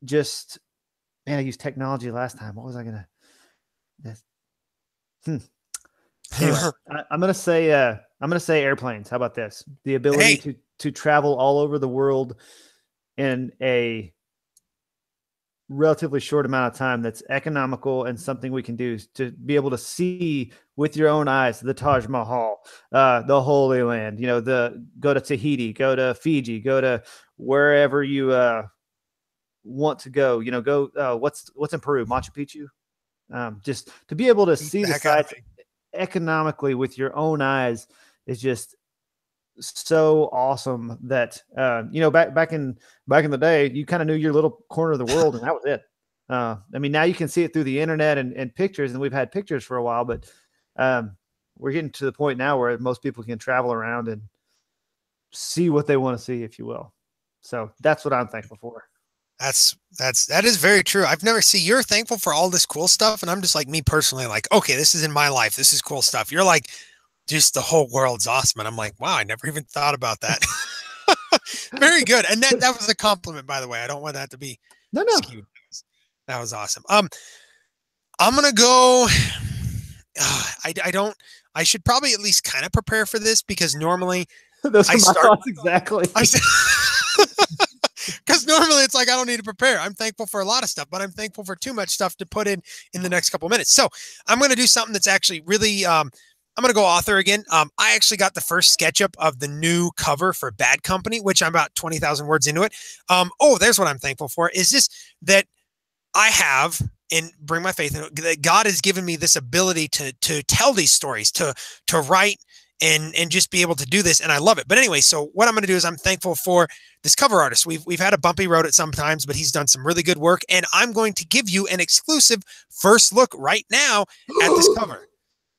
just, man, I used technology last time. What was I gonna? Anyway, I'm gonna say airplanes. How about this? The ability to travel all over the world in a relatively short amount of time that's economical and something we can do to be able to see with your own eyes the Taj Mahal, the Holy Land. Go to Tahiti, go to Fiji, go to wherever you want to go. What's in Peru, Machu Picchu. Just to be able to see the sites economically with your own eyes is just so awesome that back in the day you kind of knew your little corner of the world and that was it. I mean, now you can see it through the internet and pictures, and we've had pictures for a while, but we're getting to the point now where most people can travel around and see what they want to see, if you will. So that's what I'm thankful for. That is very true. I've never you're thankful for all this cool stuff. And I'm just like, me personally, like, okay, this is in my life. This is cool stuff. You're like, just the whole world's awesome. And I'm like, wow, I never even thought about that. Very good. And that was a compliment, by the way. I don't want that to be skewed. That was awesome. I'm going to go, I should probably at least kind of prepare for this, because normally those are my thoughts exactly. Because normally it's like, I don't need to prepare. I'm thankful for a lot of stuff, but I'm thankful for too much stuff to put in the next couple of minutes. So I'm going to do something that's actually really, I'm going to go author again. I actually got the first SketchUp of the new cover for Bad Company, which I'm about 20,000 words into it. There's what I'm thankful for, is just that I have, and bring my faith in it, that God has given me this ability to tell these stories, to write and just be able to do this. And I love it. But anyway, so what I'm going to do is I'm thankful for this cover artist. We've had a bumpy road at sometimes, but he's done some really good work. And I'm going to give you an exclusive first look right now at this cover.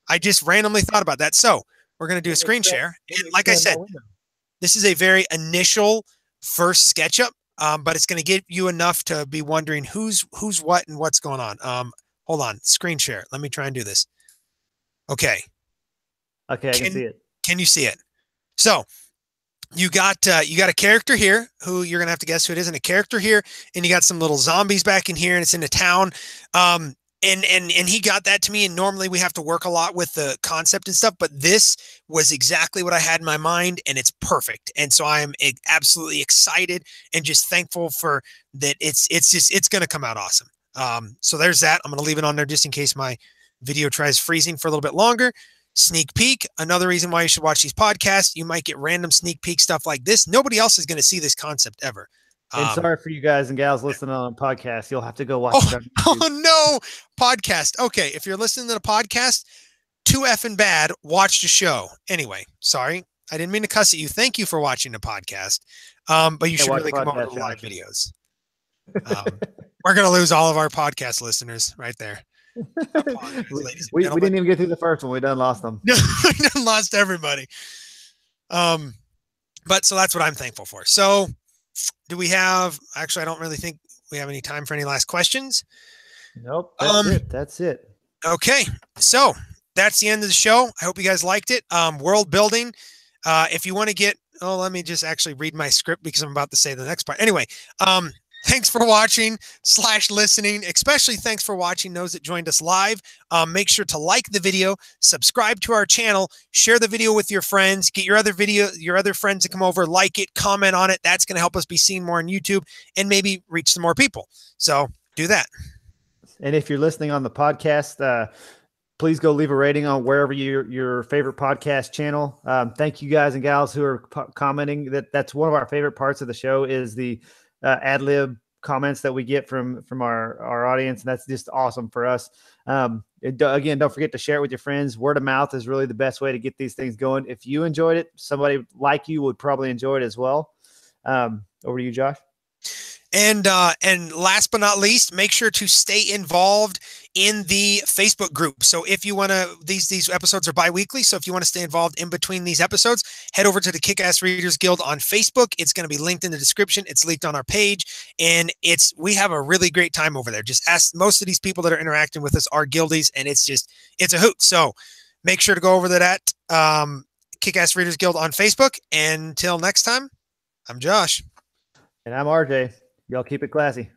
I just randomly thought about that. So we're going to do a screen share. And like I said, this is a very initial first SketchUp, but it's going to give you enough to be wondering who's what and what's going on. Hold on, screen share. Let me try and do this. Okay. Okay, I can see it. Can you see it? So you got a character here who you're gonna have to guess who it is, and a character here, and you got some little zombies back in here, and it's in a town. And he got that to me, and normally we have to work a lot with the concept and stuff, but this was exactly what I had in my mind, and it's perfect. And so I am absolutely excited and just thankful for that. It's gonna come out awesome. So there's that. I'm gonna leave it on there just in case my video tries freezing for a little bit longer. Sneak peek. Another reason why you should watch these podcasts. You might get random sneak peek stuff like this. Nobody else is going to see this concept ever. And sorry for you guys and gals listening on a podcast. You'll have to go watch it on Oh YouTube. no, podcast. Okay, if you're listening to the podcast, too effing bad. Watch the show. Anyway, sorry, I didn't mean to cuss at you. Thank you for watching the podcast. But you should really come over to the live videos. We're gonna lose all of our podcast listeners right there. We didn't even get through the first one. We done lost them. We done lost everybody. But so that's what I'm thankful for. So do we have, actually, I don't really think we have any time for any last questions. Nope. That's it. That's it. Okay. So that's the end of the show. I hope you guys liked it. World building. If you want to get, let me just actually read my script because I'm about to say the next part. Anyway, thanks for watching / listening, especially thanks for watching those that joined us live. Make sure to like the video, subscribe to our channel, share the video with your friends, get your other friends to come over, like it, comment on it. That's going to help us be seen more on YouTube and maybe reach some more people. So do that. And if you're listening on the podcast, please go leave a rating on wherever your favorite podcast channel. Thank you guys and gals who are commenting. That's one of our favorite parts of the show is the ad lib comments that we get from our audience. And that's just awesome for us. Again, don't forget to share it with your friends. Word of mouth is really the best way to get these things going. If you enjoyed it, somebody like you would probably enjoy it as well. Over to you, Josh. And last but not least, make sure to stay involved in the Facebook group. So if you want to, these episodes are bi-weekly. So if you want to stay involved in between these episodes, head over to the Kickass Readers Guild on Facebook. It's going to be linked in the description. It's linked on our page, and we have a really great time over there. Just ask, most of these people that are interacting with us are guildies, and it's a hoot. So make sure to go over to that Kickass Readers Guild on Facebook. And until next time, I'm Josh. And I'm RJ. Y'all keep it classy.